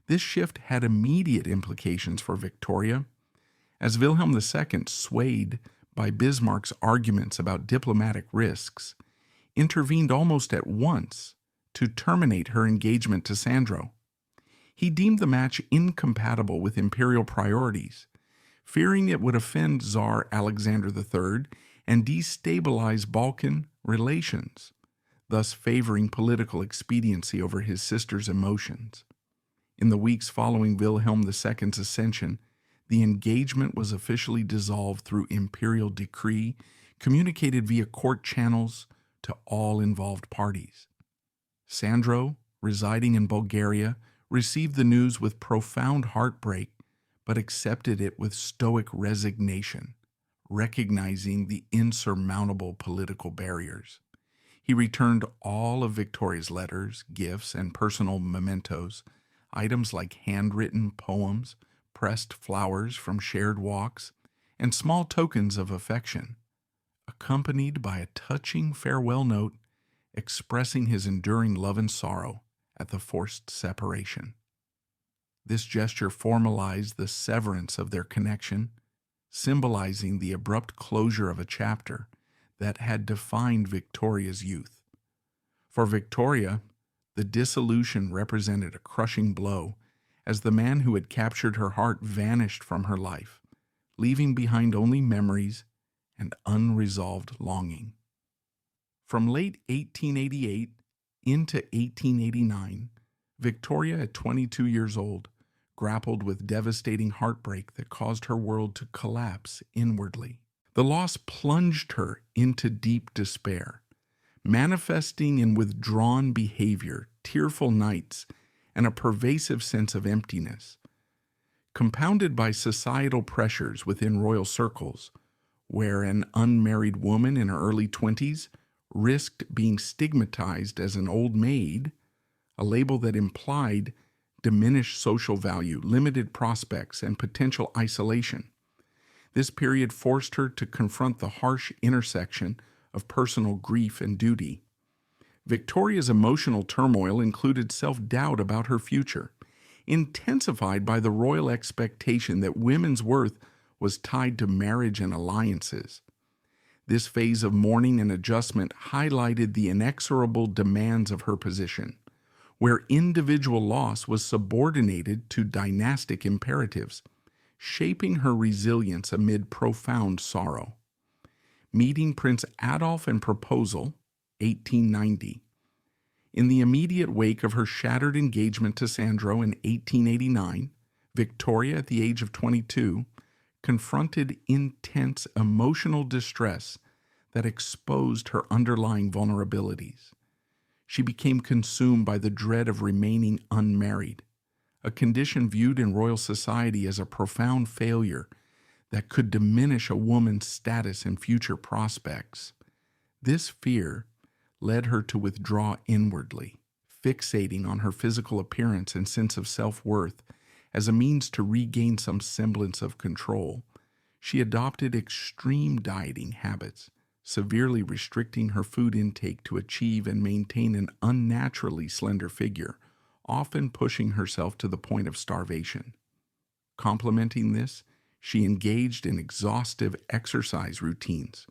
This shift had immediate implications for Victoria, as Wilhelm II, swayed by Bismarck's arguments about diplomatic risks, intervened almost at once to terminate her engagement to Sandro. He deemed the match incompatible with imperial priorities, fearing it would offend Tsar Alexander III and destabilize Balkan relations, thus favoring political expediency over his sister's emotions. In the weeks following Wilhelm II's ascension, the engagement was officially dissolved through imperial decree, communicated via court channels to all involved parties. Sandro, residing in Bulgaria, received the news with profound heartbreak, but accepted it with stoic resignation, recognizing the insurmountable political barriers. He returned all of Victoria's letters, gifts, and personal mementos, items like handwritten poems, pressed flowers from shared walks, and small tokens of affection, accompanied by a touching farewell note expressing his enduring love and sorrow at the forced separation. This gesture formalized the severance of their connection, symbolizing the abrupt closure of a chapter that had defined Victoria's youth. For Victoria, the dissolution represented a crushing blow, as the man who had captured her heart vanished from her life, leaving behind only memories and unresolved longing. From late 1888 into 1889, Victoria, at 22 years old, grappled with devastating heartbreak that caused her world to collapse inwardly. The loss plunged her into deep despair, manifesting in withdrawn behavior, tearful nights, and a pervasive sense of emptiness. Compounded by societal pressures within royal circles, where an unmarried woman in her early 20s risked being stigmatized as an old maid, a label that implied diminished social value, limited prospects, and potential isolation. This period forced her to confront the harsh intersection of personal grief and duty. Victoria's emotional turmoil included self-doubt about her future, intensified by the royal expectation that women's worth was tied to marriage and alliances. This phase of mourning and adjustment highlighted the inexorable demands of her position, where individual loss was subordinated to dynastic imperatives, shaping her resilience amid profound sorrow. Meeting Prince Adolf and proposal, 1890. In the immediate wake of her shattered engagement to Sandro in 1889, Victoria, at the age of 22, confronted intense emotional distress that exposed her underlying vulnerabilities. She became consumed by the dread of remaining unmarried, a condition viewed in royal society as a profound failure that could diminish a woman's status and future prospects. This fear led her to withdraw inwardly, fixating on her physical appearance and sense of self-worth as a means to regain some semblance of control. She adopted extreme dieting habits, severely restricting her food intake to achieve and maintain an unnaturally slender figure, often pushing herself to the point of starvation. Complementing this, she engaged in exhaustive exercise routines,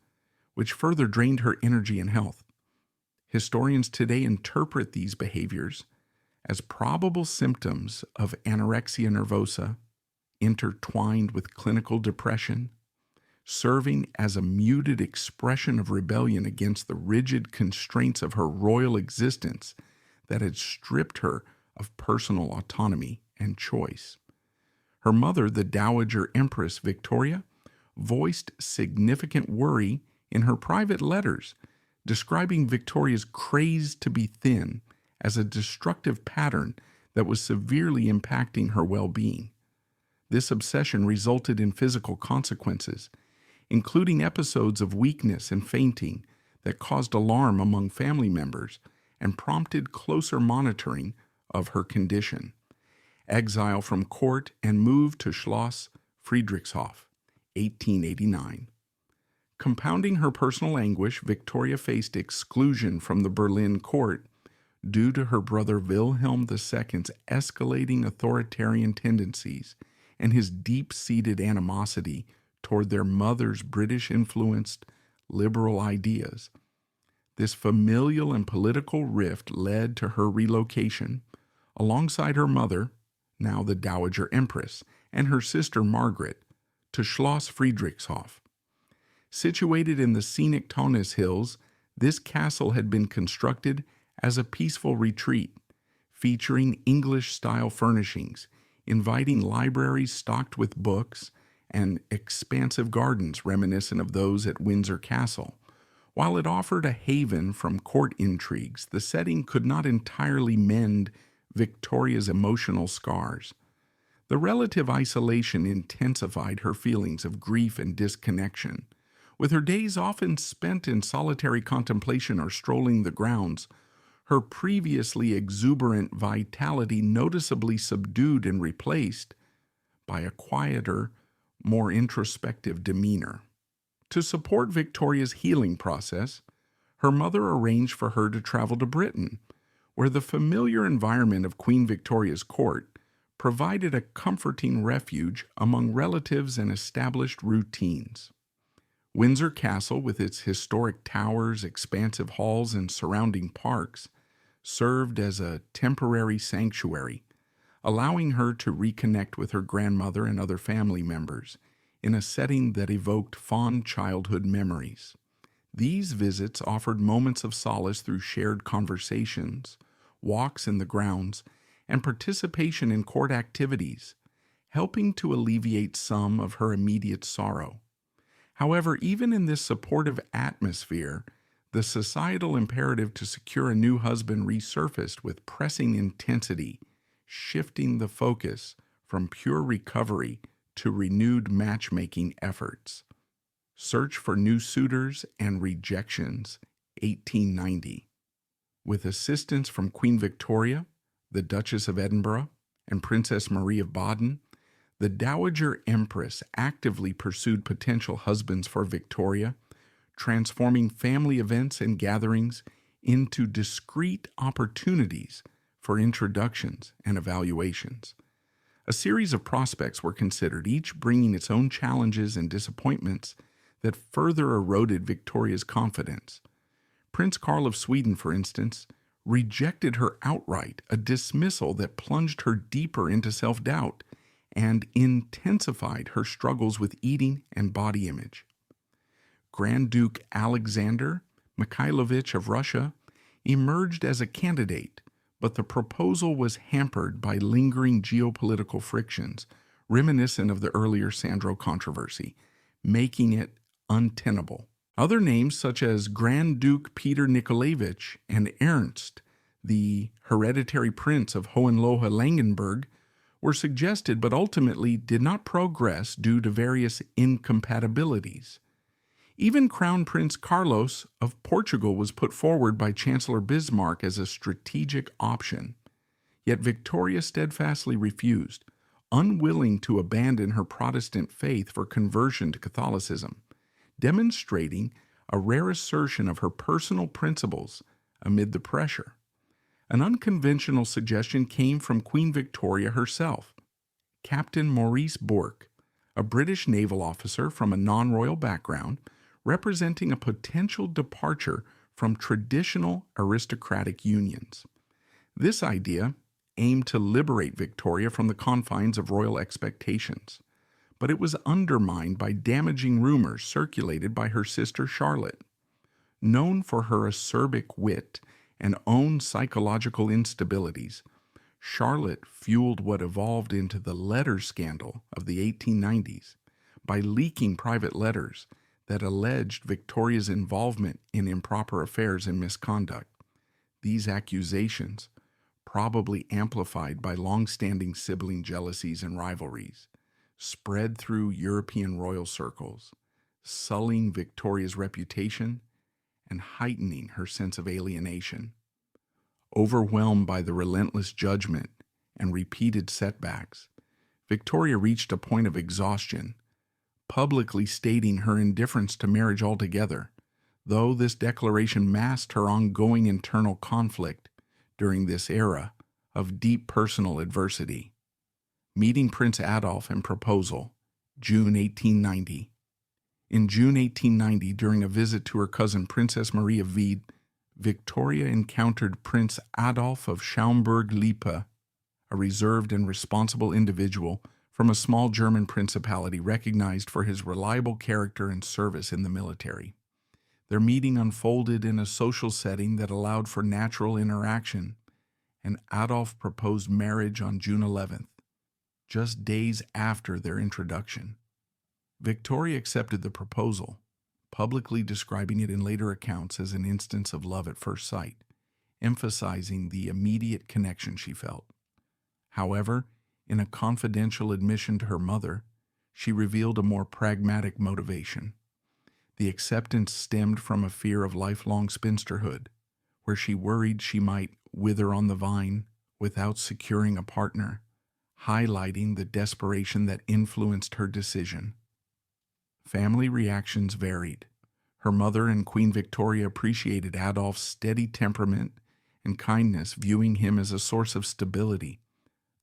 which further drained her energy and health. Historians today interpret these behaviors as probable symptoms of anorexia nervosa, intertwined with clinical depression, serving as a muted expression of rebellion against the rigid constraints of her royal existence that had stripped her of personal autonomy and choice. Her mother, the Dowager Empress Victoria, voiced significant worry in her private letters, describing Victoria's craze to be thin as a destructive pattern that was severely impacting her well-being. This obsession resulted in physical consequences, including episodes of weakness and fainting that caused alarm among family members and prompted closer monitoring of her condition. Exile from court and move to Schloss Friedrichshof, 1889. Compounding her personal anguish, Victoria faced exclusion from the Berlin court due to her brother Wilhelm II's escalating authoritarian tendencies and his deep-seated animosity toward their mother's British-influenced liberal ideas. This familial and political rift led to her relocation, alongside her mother, now the Dowager Empress, and her sister Margaret, to Schloss Friedrichshof. Situated in the scenic Taunus Hills, this castle had been constructed as a peaceful retreat, featuring English-style furnishings, inviting libraries stocked with books, and expansive gardens reminiscent of those at Windsor Castle. While it offered a haven from court intrigues, the setting could not entirely mend Victoria's emotional scars. The relative isolation intensified her feelings of grief and disconnection. With her days often spent in solitary contemplation or strolling the grounds, her previously exuberant vitality noticeably subdued and replaced by a quieter, more introspective demeanor. To support Victoria's healing process, her mother arranged for her to travel to Britain, where the familiar environment of Queen Victoria's court provided a comforting refuge among relatives and established routines. Windsor Castle, with its historic towers, expansive halls, and surrounding parks, served as a temporary sanctuary, allowing her to reconnect with her grandmother and other family members in a setting that evoked fond childhood memories. These visits offered moments of solace through shared conversations, walks in the grounds, and participation in court activities, helping to alleviate some of her immediate sorrow. However, even in this supportive atmosphere, the societal imperative to secure a new husband resurfaced with pressing intensity, shifting the focus from pure recovery to renewed matchmaking efforts. Search for new suitors and rejections, 1890. With assistance from Queen Victoria, the Duchess of Edinburgh, and Princess Marie of Baden, the Dowager Empress actively pursued potential husbands for Victoria, transforming family events and gatherings into discreet opportunities for introductions and evaluations. A series of prospects were considered, each bringing its own challenges and disappointments that further eroded Victoria's confidence. Prince Karl of Sweden, for instance, rejected her outright, a dismissal that plunged her deeper into self-doubt and intensified her struggles with eating and body image. Grand Duke Alexander Mikhailovich of Russia emerged as a candidate, but the proposal was hampered by lingering geopolitical frictions, reminiscent of the earlier Sandro controversy, making it untenable. Other names such as Grand Duke Peter Nikolaevich and Ernst, the hereditary prince of Hohenlohe-Langenburg, were suggested but ultimately did not progress due to various incompatibilities. Even Crown Prince Carlos of Portugal was put forward by Chancellor Bismarck as a strategic option. Yet Victoria steadfastly refused, unwilling to abandon her Protestant faith for conversion to Catholicism, demonstrating a rare assertion of her personal principles amid the pressure. An unconventional suggestion came from Queen Victoria herself. Captain Maurice Bourke, a British naval officer from a non-royal background, representing a potential departure from traditional aristocratic unions. This idea aimed to liberate Victoria from the confines of royal expectations, but it was undermined by damaging rumors circulated by her sister Charlotte. Known for her acerbic wit and own psychological instabilities, Charlotte fueled what evolved into the letter scandal of the 1890s by leaking private letters that alleged Victoria's involvement in improper affairs and misconduct. These accusations, probably amplified by long-standing sibling jealousies and rivalries, spread through European royal circles, sullying Victoria's reputation and heightening her sense of alienation. Overwhelmed by the relentless judgment and repeated setbacks, Victoria reached a point of exhaustion, publicly stating her indifference to marriage altogether, though this declaration masked her ongoing internal conflict during this era of deep personal adversity. Meeting Prince Adolf and proposal, June 1890. In June 1890, during a visit to her cousin Princess Marie of Wied, Victoria encountered Prince Adolf of Schaumburg-Lippe, a reserved and responsible individual from a small German principality recognized for his reliable character and service in the military. Their meeting unfolded in a social setting that allowed for natural interaction, and Adolf proposed marriage on June 11th, just days after their introduction. Victoria accepted the proposal, publicly describing it in later accounts as an instance of love at first sight, emphasizing the immediate connection she felt. However, in a confidential admission to her mother, she revealed a more pragmatic motivation. The acceptance stemmed from a fear of lifelong spinsterhood, where she worried she might wither on the vine without securing a partner, highlighting the desperation that influenced her decision. Family reactions varied. Her mother and Queen Victoria appreciated Adolf's steady temperament and kindness, viewing him as a source of stability,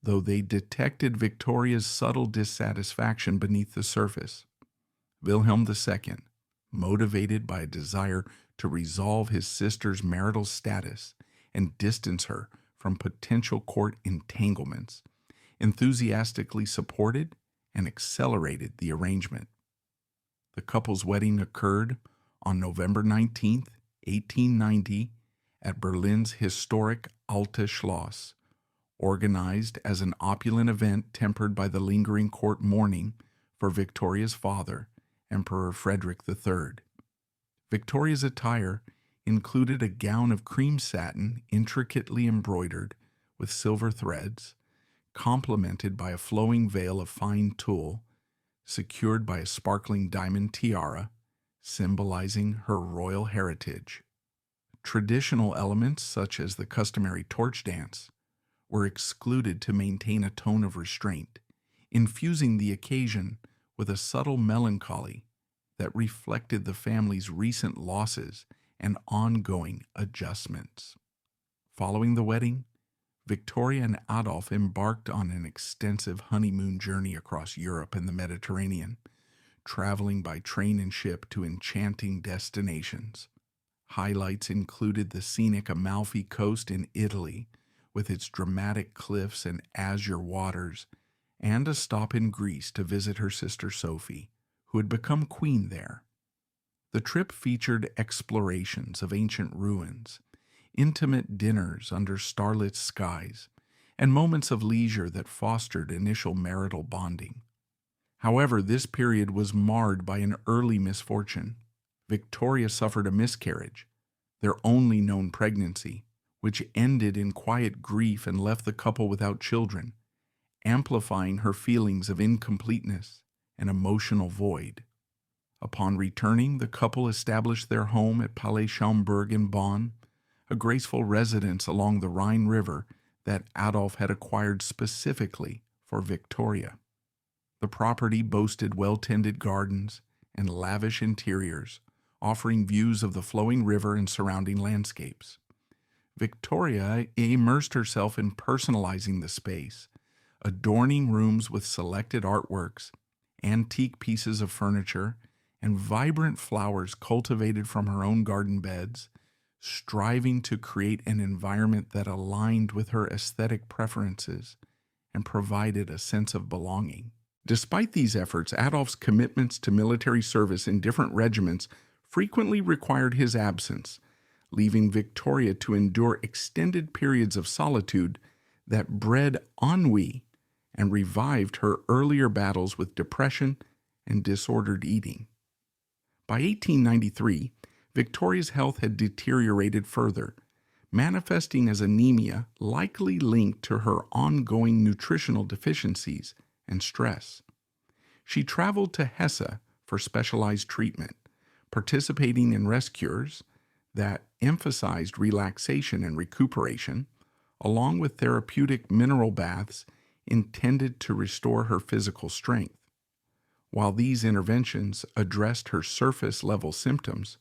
though they detected Victoria's subtle dissatisfaction beneath the surface. Wilhelm II, motivated by a desire to resolve his sister's marital status and distance her from potential court entanglements, enthusiastically supported and accelerated the arrangement. The couple's wedding occurred on November 19, 1890, at Berlin's historic Alte Schloss, organized as an opulent event tempered by the lingering court mourning for Victoria's father, Emperor Frederick III. Victoria's attire included a gown of cream satin intricately embroidered with silver threads, complemented by a flowing veil of fine tulle, secured by a sparkling diamond tiara, symbolizing her royal heritage. Traditional elements, such as the customary torch dance, were excluded to maintain a tone of restraint, infusing the occasion with a subtle melancholy that reflected the family's recent losses and ongoing adjustments. Following the wedding, Victoria and Adolf embarked on an extensive honeymoon journey across Europe and the Mediterranean, traveling by train and ship to enchanting destinations. Highlights included the scenic Amalfi Coast in Italy, with its dramatic cliffs and azure waters, and a stop in Greece to visit her sister Sophie, who had become queen there. The trip featured explorations of ancient ruins, intimate dinners under starlit skies, and moments of leisure that fostered initial marital bonding. However, this period was marred by an early misfortune. Victoria suffered a miscarriage, their only known pregnancy, which ended in quiet grief and left the couple without children, amplifying her feelings of incompleteness and emotional void. Upon returning, the couple established their home at Palais Schaumburg in Bonn, a graceful residence along the Rhine River that Adolf had acquired specifically for Victoria. The property boasted well-tended gardens and lavish interiors, offering views of the flowing river and surrounding landscapes. Victoria immersed herself in personalizing the space, adorning rooms with selected artworks, antique pieces of furniture, and vibrant flowers cultivated from her own garden beds, striving to create an environment that aligned with her aesthetic preferences and provided a sense of belonging. Despite these efforts, Adolf's commitments to military service in different regiments frequently required his absence, leaving Victoria to endure extended periods of solitude that bred ennui and revived her earlier battles with depression and disordered eating. By 1893, Victoria's health had deteriorated further, manifesting as anemia likely linked to her ongoing nutritional deficiencies and stress. She traveled to Hesse for specialized treatment, participating in rest cures that emphasized relaxation and recuperation, along with therapeutic mineral baths intended to restore her physical strength. While these interventions addressed her surface-level symptoms,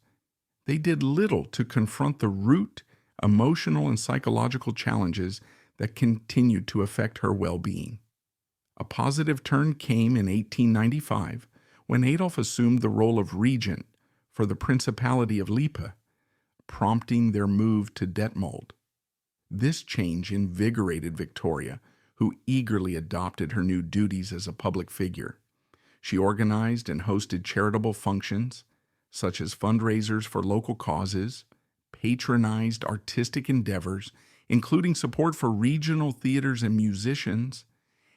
they did little to confront the root emotional and psychological challenges that continued to affect her well-being. A positive turn came in 1895 when Adolf assumed the role of regent for the Principality of Lippe, prompting their move to Detmold. This change invigorated Victoria, who eagerly adopted her new duties as a public figure. She organized and hosted charitable functions, such as fundraisers for local causes, patronized artistic endeavors, including support for regional theaters and musicians,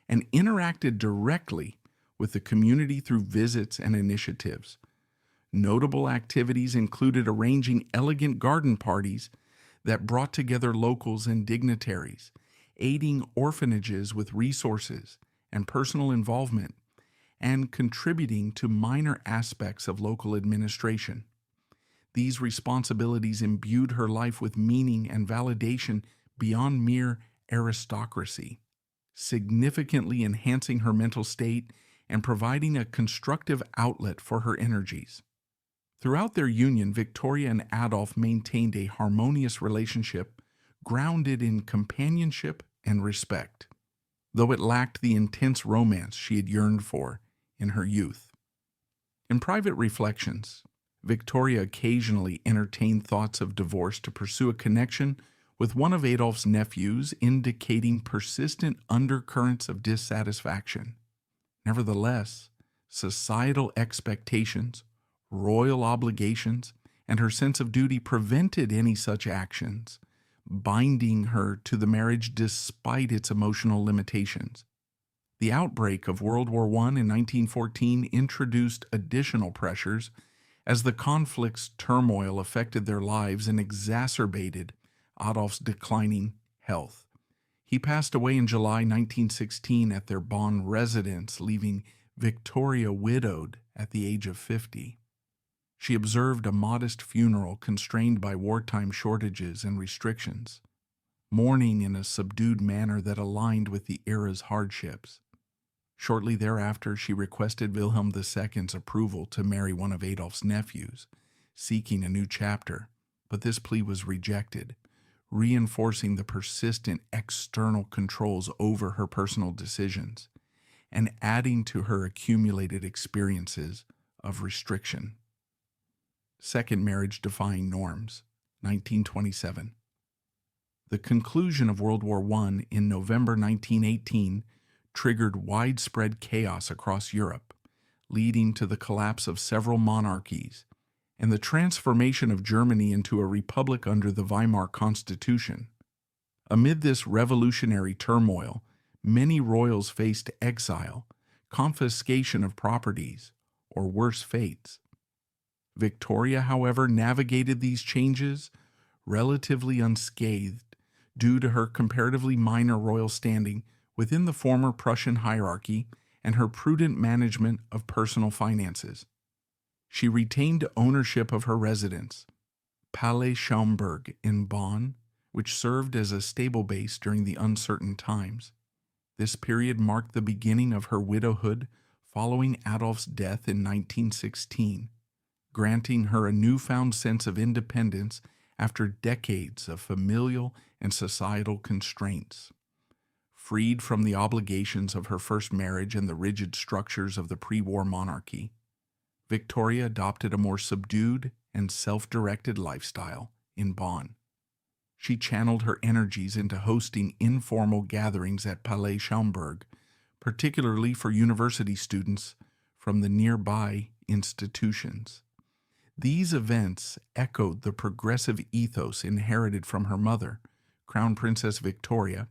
and interacted directly with the community through visits and initiatives. Notable activities included arranging elegant garden parties that brought together locals and dignitaries, aiding orphanages with resources and personal involvement, and contributing to minor aspects of local administration. These responsibilities imbued her life with meaning and validation beyond mere aristocracy, significantly enhancing her mental state and providing a constructive outlet for her energies. Throughout their union, Victoria and Adolf maintained a harmonious relationship grounded in companionship and respect, though it lacked the intense romance she had yearned for in her youth. In private reflections, Victoria occasionally entertained thoughts of divorce to pursue a connection with one of Adolf's nephews, indicating persistent undercurrents of dissatisfaction. Nevertheless, societal expectations, royal obligations, and her sense of duty prevented any such actions, binding her to the marriage despite its emotional limitations. The outbreak of World War I in 1914 introduced additional pressures as the conflict's turmoil affected their lives and exacerbated Adolf's declining health. He passed away in July 1916 at their Bonn residence, leaving Victoria widowed at the age of 50. She observed a modest funeral constrained by wartime shortages and restrictions, mourning in a subdued manner that aligned with the era's hardships. Shortly thereafter, she requested Wilhelm II's approval to marry one of Adolf's nephews, seeking a new chapter, but this plea was rejected, reinforcing the persistent external controls over her personal decisions and adding to her accumulated experiences of restriction. Second marriage defying norms, 1927. The conclusion of World War I in November 1918 triggered widespread chaos across Europe, leading to the collapse of several monarchies and the transformation of Germany into a republic under the Weimar Constitution. Amid this revolutionary turmoil, many royals faced exile, confiscation of properties, or worse fates. Victoria, however, navigated these changes relatively unscathed due to her comparatively minor royal standing within the former Prussian hierarchy and her prudent management of personal finances. She retained ownership of her residence, Palais Schaumburg in Bonn, which served as a stable base during the uncertain times. This period marked the beginning of her widowhood following Adolf's death in 1916, granting her a newfound sense of independence after decades of familial and societal constraints. Freed from the obligations of her first marriage and the rigid structures of the pre-war monarchy, Victoria adopted a more subdued and self-directed lifestyle in Bonn. She channeled her energies into hosting informal gatherings at Palais Schaumburg, particularly for university students from the nearby institutions. These events echoed the progressive ethos inherited from her mother, Crown Princess Victoria,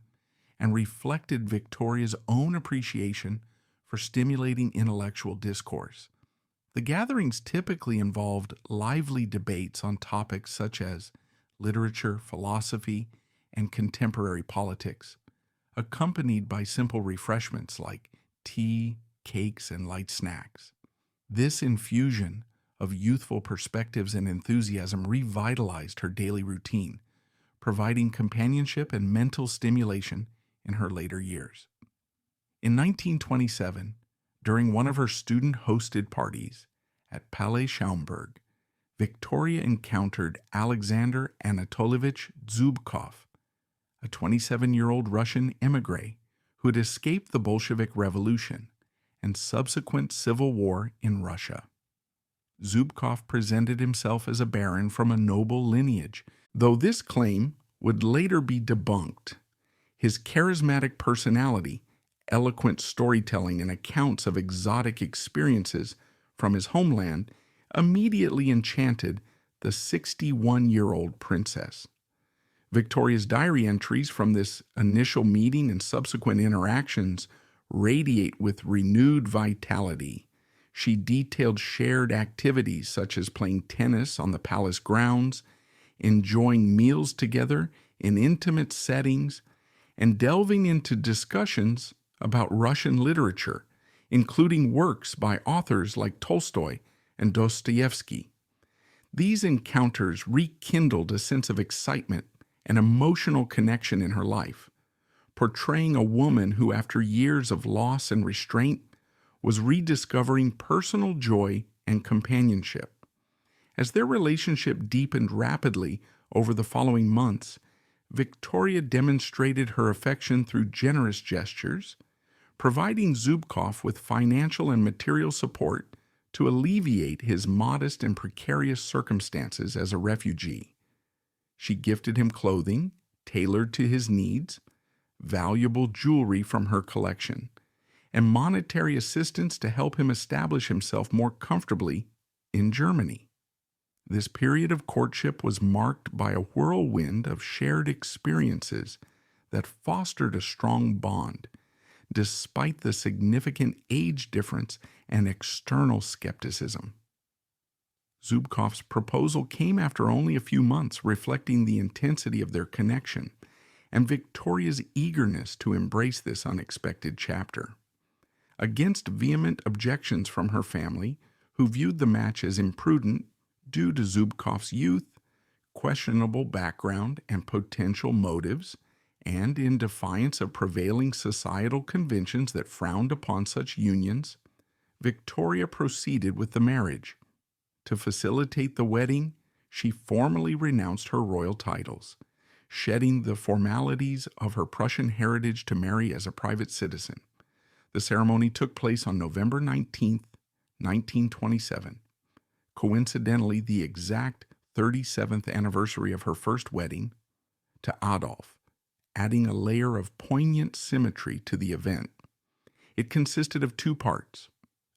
and reflected Victoria's own appreciation for stimulating intellectual discourse. The gatherings typically involved lively debates on topics such as literature, philosophy, and contemporary politics, accompanied by simple refreshments like tea, cakes, and light snacks. This infusion of youthful perspectives and enthusiasm revitalized her daily routine, providing companionship and mental stimulation in her later years. In 1927, during one of her student-hosted parties at Palais Schaumburg, Victoria encountered Alexander Anatolovich Zubkov, a 27-year-old Russian emigre who had escaped the Bolshevik Revolution and subsequent civil war in Russia. Zubkov presented himself as a baron from a noble lineage, though this claim would later be debunked. His charismatic personality, eloquent storytelling, and accounts of exotic experiences from his homeland immediately enchanted the 61-year-old princess. Victoria's diary entries from this initial meeting and subsequent interactions radiate with renewed vitality. She detailed shared activities such as playing tennis on the palace grounds, enjoying meals together in intimate settings, and delving into discussions about Russian literature, including works by authors like Tolstoy and Dostoevsky. These encounters rekindled a sense of excitement and emotional connection in her life, portraying a woman who, after years of loss and restraint, was rediscovering personal joy and companionship. As their relationship deepened rapidly over the following months, Victoria demonstrated her affection through generous gestures, providing Zubkov with financial and material support to alleviate his modest and precarious circumstances as a refugee. She gifted him clothing tailored to his needs, valuable jewelry from her collection, and monetary assistance to help him establish himself more comfortably in Germany. This period of courtship was marked by a whirlwind of shared experiences that fostered a strong bond, despite the significant age difference and external skepticism. Zubkov's proposal came after only a few months, reflecting the intensity of their connection and Victoria's eagerness to embrace this unexpected chapter. Against vehement objections from her family, who viewed the match as imprudent due to Zubkov's youth, questionable background, and potential motives, and in defiance of prevailing societal conventions that frowned upon such unions, Victoria proceeded with the marriage. To facilitate the wedding, she formally renounced her royal titles, shedding the formalities of her Prussian heritage to marry as a private citizen. The ceremony took place on November 19, 1927, coincidentally the exact 37th anniversary of her first wedding to Adolf, adding a layer of poignant symmetry to the event. It consisted of two parts: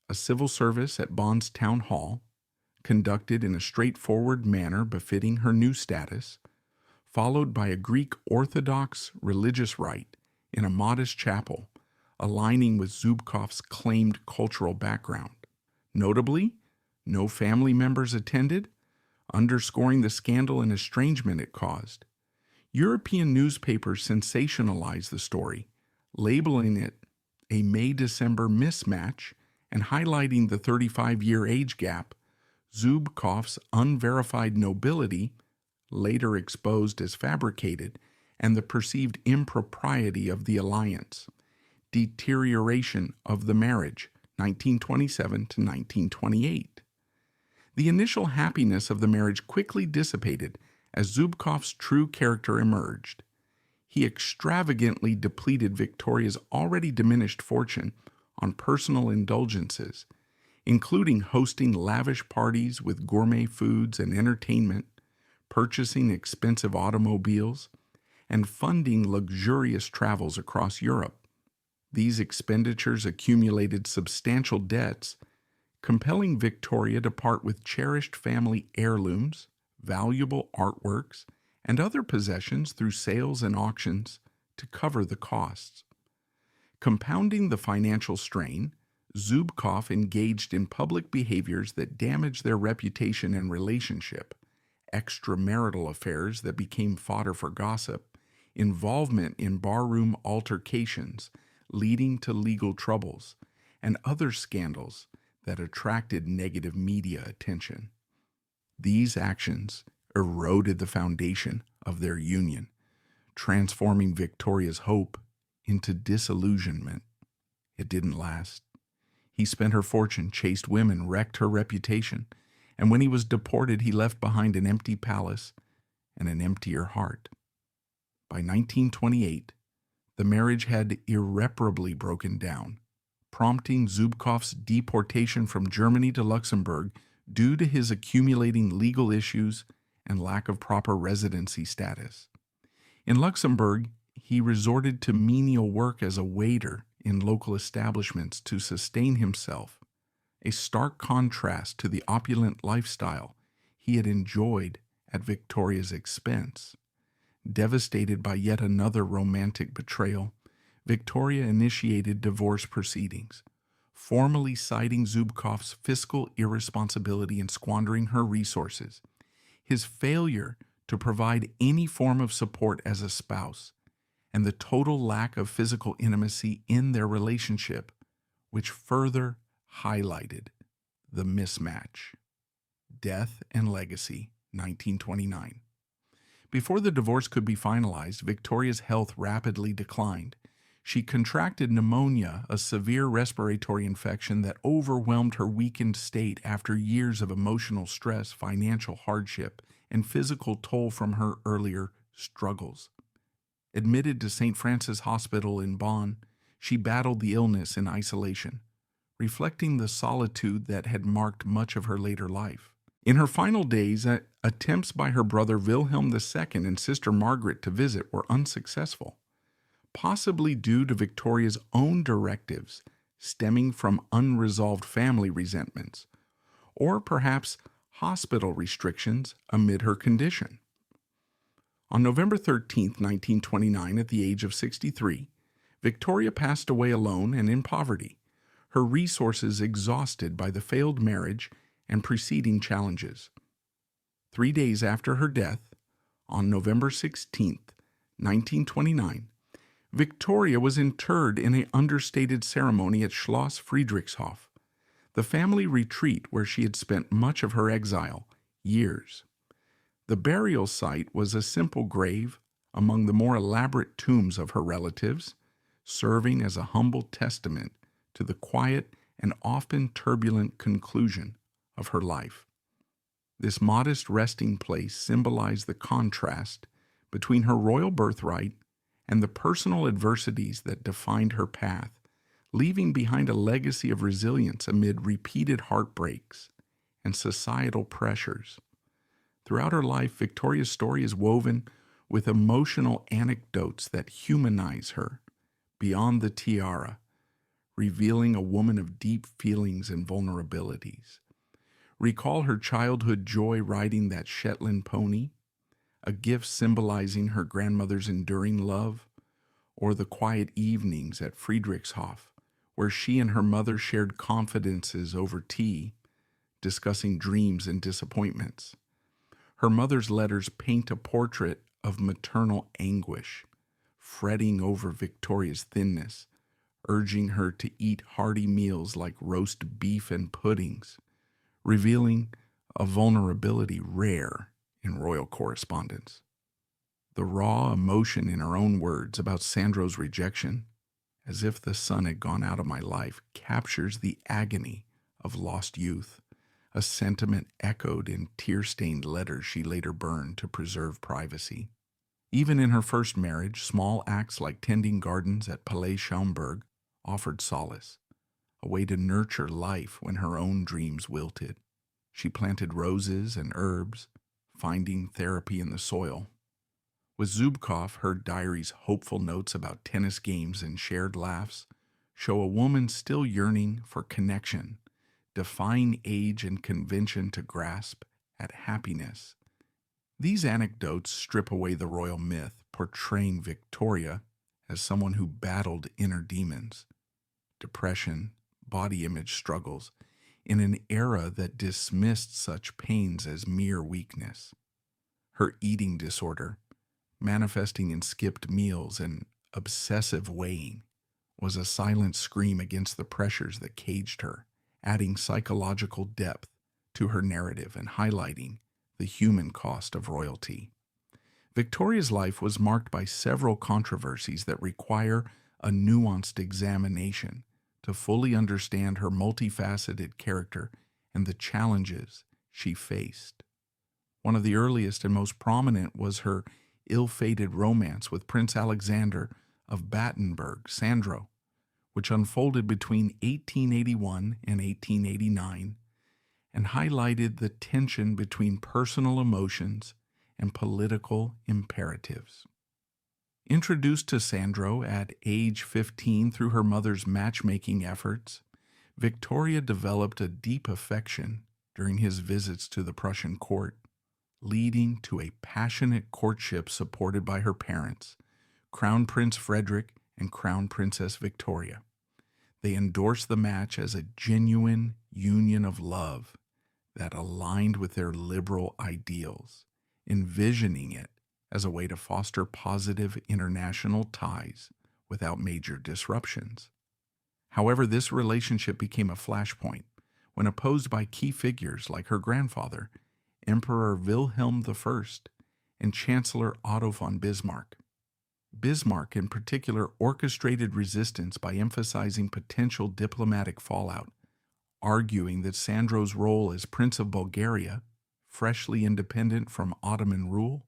a civil service at Bonn's town hall, conducted in a straightforward manner befitting her new status, followed by a Greek Orthodox religious rite in a modest chapel, aligning with Zubkov's claimed cultural background. Notably, No family members attended, underscoring the scandal and estrangement it caused. European newspapers sensationalized the story, labeling it a May-December mismatch and highlighting the 35-year age gap. Zubkov's unverified nobility, later exposed as fabricated, and the perceived impropriety of the alliance. Deterioration of the marriage, 1927 to 1928. The initial happiness of the marriage quickly dissipated as Zubkov's true character emerged. He extravagantly depleted Victoria's already diminished fortune on personal indulgences, including hosting lavish parties with gourmet foods and entertainment, purchasing expensive automobiles, and funding luxurious travels across Europe. These expenditures accumulated substantial debts, compelling Victoria to part with cherished family heirlooms, valuable artworks, and other possessions through sales and auctions to cover the costs. Compounding the financial strain, Zubkov engaged in public behaviors that damaged their reputation and relationship, extramarital affairs that became fodder for gossip, involvement in barroom altercations leading to legal troubles, and other scandals that attracted negative media attention. These actions eroded the foundation of their union, transforming Victoria's hope into disillusionment. It didn't last. He spent her fortune, chased women, wrecked her reputation, and when he was deported, he left behind an empty palace and an emptier heart. By 1928, the marriage had irreparably broken down, prompting Zubkov's deportation from Germany to Luxembourg due to his accumulating legal issues and lack of proper residency status. In Luxembourg, he resorted to menial work as a waiter in local establishments to sustain himself, a stark contrast to the opulent lifestyle he had enjoyed at Victoria's expense. Devastated by yet another romantic betrayal, Victoria initiated divorce proceedings, formally citing Zubkov's fiscal irresponsibility in squandering her resources, his failure to provide any form of support as a spouse, and the total lack of physical intimacy in their relationship, which further highlighted the mismatch. Death and Legacy, 1929. Before the divorce could be finalized, Victoria's health rapidly declined. She contracted pneumonia, a severe respiratory infection that overwhelmed her weakened state after years of emotional stress, financial hardship, and physical toll from her earlier struggles. Admitted to St. Francis Hospital in Bonn, she battled the illness in isolation, reflecting the solitude that had marked much of her later life. In her final days, attempts by her brother Wilhelm II and sister Margaret to visit were unsuccessful, possibly due to Victoria's own directives stemming from unresolved family resentments, or perhaps hospital restrictions amid her condition. On November 13, 1929, at the age of 63, Victoria passed away alone and in poverty, her resources exhausted by the failed marriage and preceding challenges. 3 days after her death, on November 16, 1929, Victoria was interred in an understated ceremony at Schloss Friedrichshof, the family retreat where she had spent much of her exile, years. The burial site was a simple grave among the more elaborate tombs of her relatives, serving as a humble testament to the quiet and often turbulent conclusion of her life. This modest resting place symbolized the contrast between her royal birthright and the personal adversities that defined her path, leaving behind a legacy of resilience amid repeated heartbreaks and societal pressures. Throughout her life, Victoria's story is woven with emotional anecdotes that humanize her beyond the tiara, revealing a woman of deep feelings and vulnerabilities. Recall her childhood joy riding that Shetland pony, a gift symbolizing her grandmother's enduring love, or the quiet evenings at Friedrichshof, where she and her mother shared confidences over tea, discussing dreams and disappointments. Her mother's letters paint a portrait of maternal anguish, fretting over Victoria's thinness, urging her to eat hearty meals like roast beef and puddings, revealing a vulnerability rare in royal correspondence. The raw emotion in her own words about Sandro's rejection, as if the sun had gone out of my life, captures the agony of lost youth, a sentiment echoed in tear-stained letters she later burned to preserve privacy. Even in her first marriage, small acts like tending gardens at Palais Schaumburg offered solace, a way to nurture life when her own dreams wilted. She planted roses and herbs, finding therapy in the soil. With Zubkov, her diary's hopeful notes about tennis games and shared laughs show a woman still yearning for connection, defying age and convention to grasp at happiness. These anecdotes strip away the royal myth, portraying Victoria as someone who battled inner demons, depression, body image struggles, in an era that dismissed such pains as mere weakness. Her eating disorder, manifesting in skipped meals and obsessive weighing, was a silent scream against the pressures that caged her, adding psychological depth to her narrative and highlighting the human cost of royalty. Victoria's life was marked by several controversies that require a nuanced examination to fully understand her multifaceted character and the challenges she faced. One of the earliest and most prominent was her ill-fated romance with Prince Alexander of Battenberg, Sandro, which unfolded between 1881 and 1889 and highlighted the tension between personal emotions and political imperatives. Introduced to Sandro at age 15 through her mother's matchmaking efforts, Victoria developed a deep affection during his visits to the Prussian court, leading to a passionate courtship supported by her parents, Crown Prince Frederick and Crown Princess Victoria. They endorsed the match as a genuine union of love that aligned with their liberal ideals, envisioning it as a way to foster positive international ties without major disruptions. However, this relationship became a flashpoint when opposed by key figures like her grandfather, Emperor Wilhelm I, and Chancellor Otto von Bismarck. Bismarck, in particular, orchestrated resistance by emphasizing potential diplomatic fallout, arguing that Sandro's role as Prince of Bulgaria, freshly independent from Ottoman rule,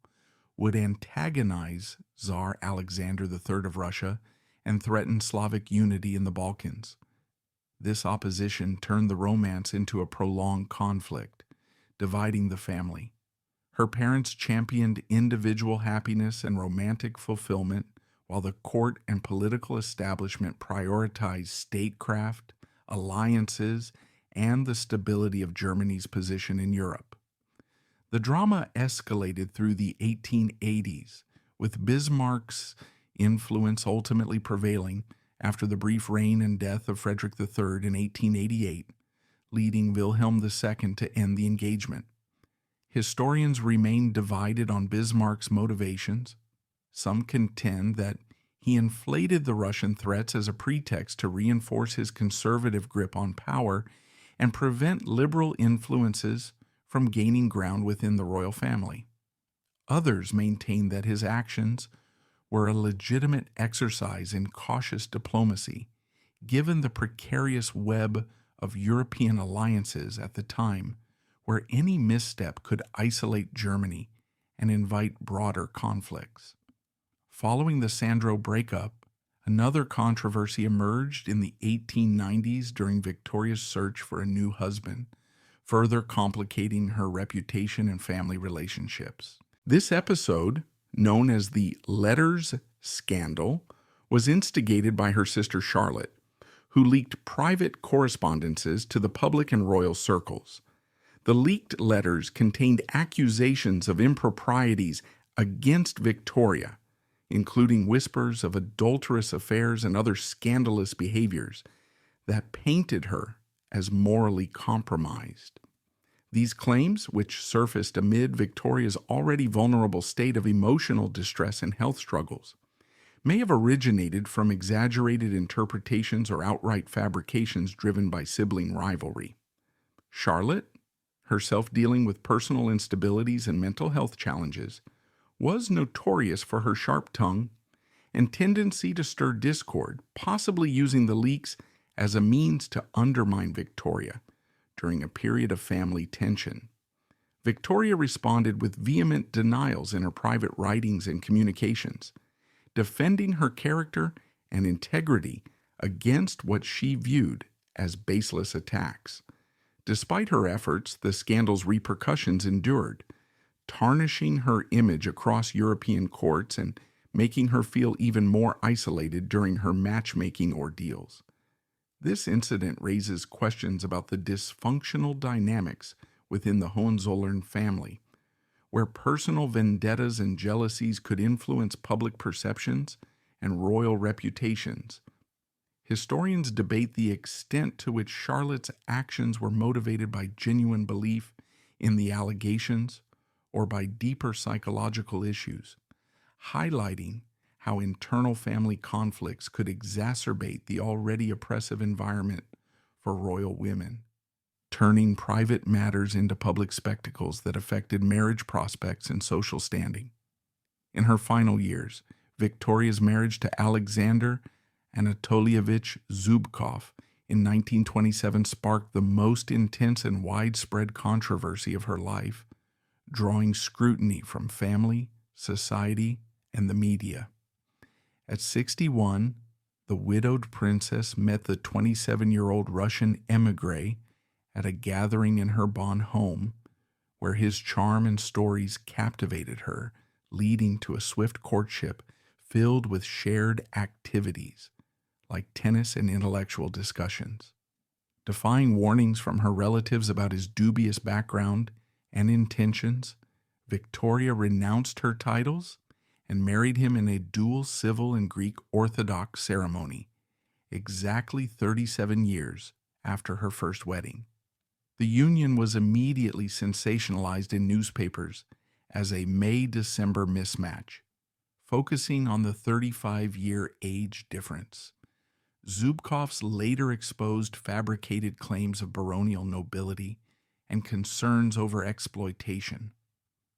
would antagonize Tsar Alexander III of Russia and threaten Slavic unity in the Balkans. This opposition turned the romance into a prolonged conflict, dividing the family. Her parents championed individual happiness and romantic fulfillment, while the court and political establishment prioritized statecraft, alliances, and the stability of Germany's position in Europe. The drama escalated through the 1880s, with Bismarck's influence ultimately prevailing after the brief reign and death of Frederick III in 1888, leading Wilhelm II to end the engagement. Historians remain divided on Bismarck's motivations. Some contend that he inflated the Russian threats as a pretext to reinforce his conservative grip on power and prevent liberal influences from gaining ground within the royal family. Others maintain that his actions were a legitimate exercise in cautious diplomacy, given the precarious web of European alliances at the time, where any misstep could isolate Germany and invite broader conflicts. Following the Sandro breakup, another controversy emerged in the 1890s during Victoria's search for a new husband, further complicating her reputation and family relationships. This episode, known as the Letters Scandal, was instigated by her sister Charlotte, who leaked private correspondences to the public and royal circles. The leaked letters contained accusations of improprieties against Victoria, including whispers of adulterous affairs and other scandalous behaviors that painted her as morally compromised. These claims, which surfaced amid Victoria's already vulnerable state of emotional distress and health struggles, may have originated from exaggerated interpretations or outright fabrications driven by sibling rivalry. Charlotte, herself dealing with personal instabilities and mental health challenges, was notorious for her sharp tongue and tendency to stir discord, possibly using the leaks as a means to undermine Victoria during a period of family tension. Victoria responded with vehement denials in her private writings and communications, defending her character and integrity against what she viewed as baseless attacks. Despite her efforts, the scandal's repercussions endured, tarnishing her image across European courts and making her feel even more isolated during her matchmaking ordeals. This incident raises questions about the dysfunctional dynamics within the Hohenzollern family, where personal vendettas and jealousies could influence public perceptions and royal reputations. Historians debate the extent to which Charlotte's actions were motivated by genuine belief in the allegations or by deeper psychological issues, highlighting how internal family conflicts could exacerbate the already oppressive environment for royal women, turning private matters into public spectacles that affected marriage prospects and social standing. In her final years, Victoria's marriage to Alexander Anatolievich Zubkov in 1927 sparked the most intense and widespread controversy of her life, drawing scrutiny from family, society, and the media. At 61, the widowed princess met the 27-year-old Russian émigré at a gathering in her Bonn home, where his charm and stories captivated her, leading to a swift courtship filled with shared activities like tennis and intellectual discussions. Defying warnings from her relatives about his dubious background and intentions, Victoria renounced her titles and married him in a dual civil and Greek Orthodox ceremony, exactly 37 years after her first wedding. The union was immediately sensationalized in newspapers as a May-December mismatch, focusing on the 35-year age difference. Zubkov's later exposed fabricated claims of baronial nobility and concerns over exploitation.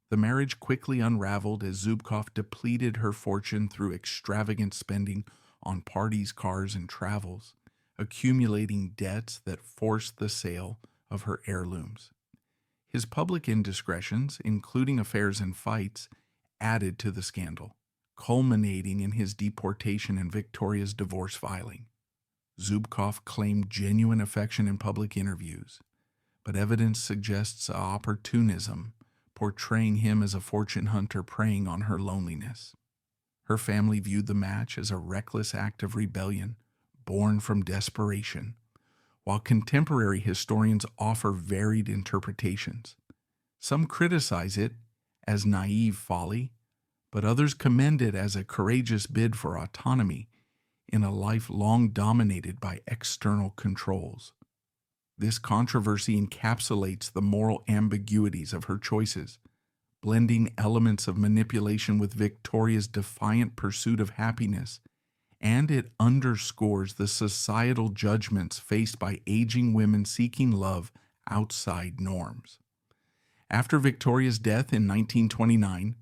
The marriage quickly unraveled as Zubkov depleted her fortune through extravagant spending on parties, cars, and travels, accumulating debts that forced the sale of her heirlooms. His public indiscretions, including affairs and fights, added to the scandal, culminating in his deportation and Victoria's divorce filing. Zubkov claimed genuine affection in public interviews, but evidence suggests opportunism, portraying him as a fortune hunter preying on her loneliness. Her family viewed the match as a reckless act of rebellion, born from desperation, while contemporary historians offer varied interpretations. Some criticize it as naive folly, but others commend it as a courageous bid for autonomy in a life long dominated by external controls. This controversy encapsulates the moral ambiguities of her choices, blending elements of manipulation with Victoria's defiant pursuit of happiness, and it underscores the societal judgments faced by aging women seeking love outside norms. After Victoria's death in 1929,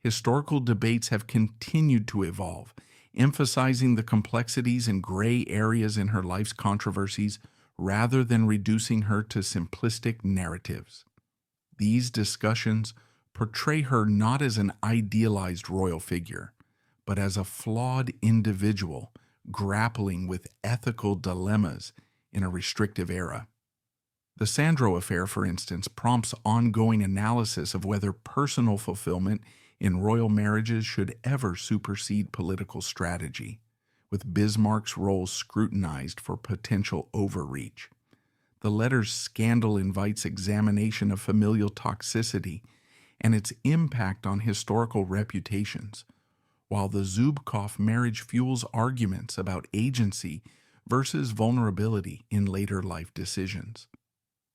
historical debates have continued to evolve, emphasizing the complexities and gray areas in her life's controversies rather than reducing her to simplistic narratives. These discussions portray her not as an idealized royal figure, but as a flawed individual grappling with ethical dilemmas in a restrictive era. The Sandro affair, for instance, prompts ongoing analysis of whether personal fulfillment in royal marriages should ever supersede political strategy, with Bismarck's role scrutinized for potential overreach. The letter's scandal invites examination of familial toxicity and its impact on historical reputations, while the Zubkov marriage fuels arguments about agency versus vulnerability in later life decisions.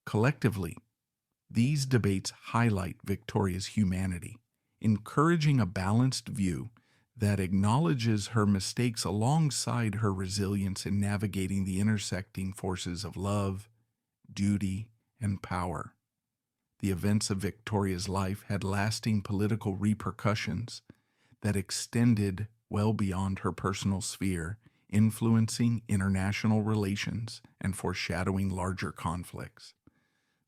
Collectively, These debates highlight Victoria's humanity, encouraging a balanced view that acknowledges her mistakes alongside her resilience in navigating the intersecting forces of love, duty, and power. The events of Victoria's life had lasting political repercussions that extended well beyond her personal sphere, influencing international relations and foreshadowing larger conflicts.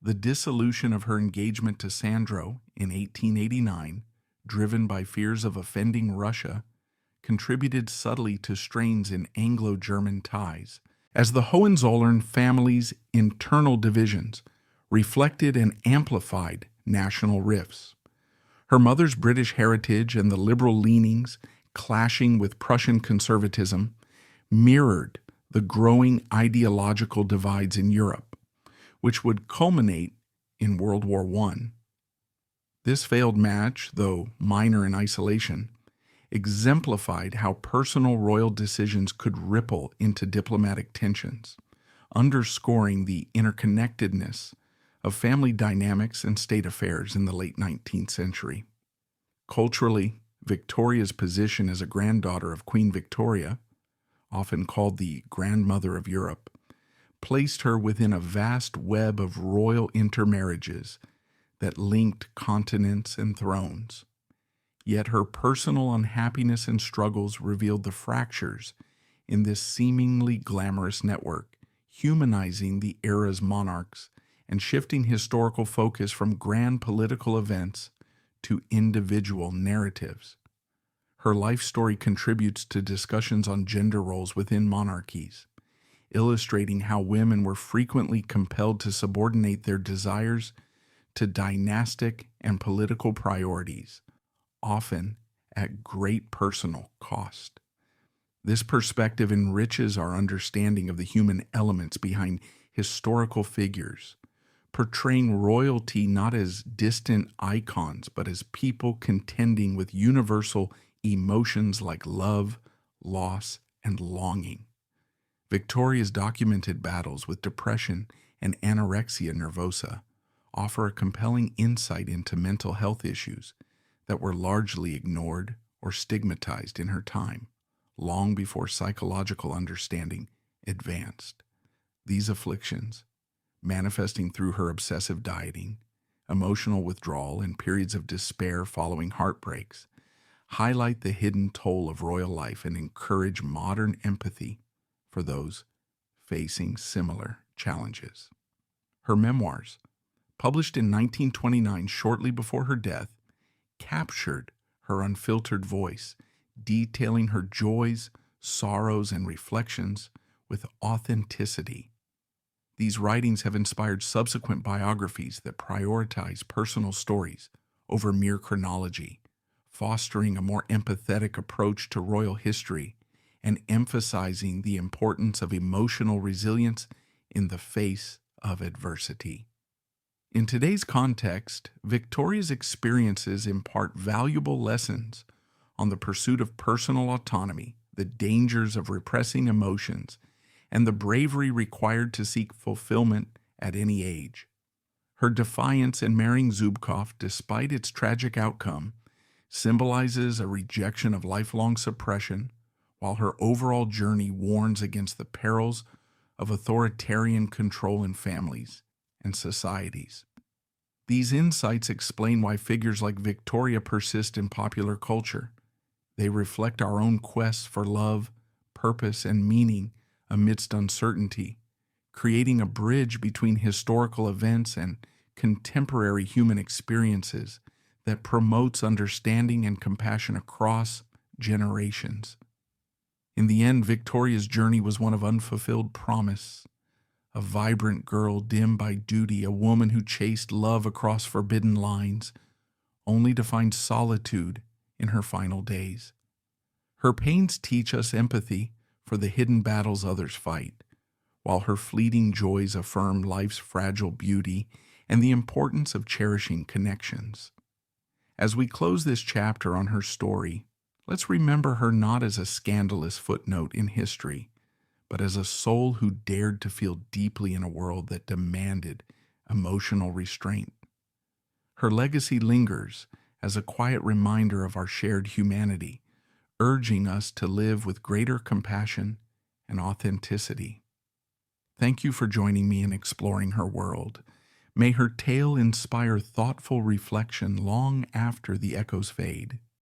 The dissolution of her engagement to Sandro in 1889, driven by fears of offending Russia, contributed subtly to strains in Anglo-German ties, as the Hohenzollern family's internal divisions reflected and amplified national rifts. Her mother's British heritage and the liberal leanings clashing with Prussian conservatism mirrored the growing ideological divides in Europe, which would culminate in World War I. This failed match, though minor in isolation, exemplified how personal royal decisions could ripple into diplomatic tensions, underscoring the interconnectedness of family dynamics and state affairs in the late 19th century. Culturally, Victoria's position as a granddaughter of Queen Victoria, often called the Grandmother of Europe, placed her within a vast web of royal intermarriages that linked continents and thrones. Yet her personal unhappiness and struggles revealed the fractures in this seemingly glamorous network, humanizing the era's monarchs and shifting historical focus from grand political events to individual narratives. Her life story contributes to discussions on gender roles within monarchies, illustrating how women were frequently compelled to subordinate their desires to dynastic and political priorities, often at great personal cost. This perspective enriches our understanding of the human elements behind historical figures, portraying royalty not as distant icons, but as people contending with universal emotions like love, loss, and longing. Victoria's documented battles with depression and anorexia nervosa offer a compelling insight into mental health issues that were largely ignored or stigmatized in her time, long before psychological understanding advanced. These afflictions, manifesting through her obsessive dieting, emotional withdrawal, and periods of despair following heartbreaks, highlight the hidden toll of royal life and encourage modern empathy for those facing similar challenges. Her memoirs, published in 1929 shortly before her death, captured her unfiltered voice, detailing her joys, sorrows, and reflections with authenticity. These writings have inspired subsequent biographies that prioritize personal stories over mere chronology, fostering a more empathetic approach to royal history and emphasizing the importance of emotional resilience in the face of adversity. In today's context, Victoria's experiences impart valuable lessons on the pursuit of personal autonomy, the dangers of repressing emotions, and the bravery required to seek fulfillment at any age. Her defiance in marrying Zubkov, despite its tragic outcome, symbolizes a rejection of lifelong suppression, while her overall journey warns against the perils of authoritarian control in families and societies. These insights explain why figures like Victoria persist in popular culture. They reflect our own quests for love, purpose, and meaning amidst uncertainty, creating a bridge between historical events and contemporary human experiences that promotes understanding and compassion across generations. In the end, Victoria's journey was one of unfulfilled promise, a vibrant girl dimmed by duty, a woman who chased love across forbidden lines, only to find solitude in her final days. Her pains teach us empathy for the hidden battles others fight, while her fleeting joys affirm life's fragile beauty and the importance of cherishing connections. As we close this chapter on her story, let's remember her not as a scandalous footnote in history, but as a soul who dared to feel deeply in a world that demanded emotional restraint. Her legacy lingers as a quiet reminder of our shared humanity, urging us to live with greater compassion and authenticity. Thank you for joining me in exploring her world. May her tale inspire thoughtful reflection long after the echoes fade.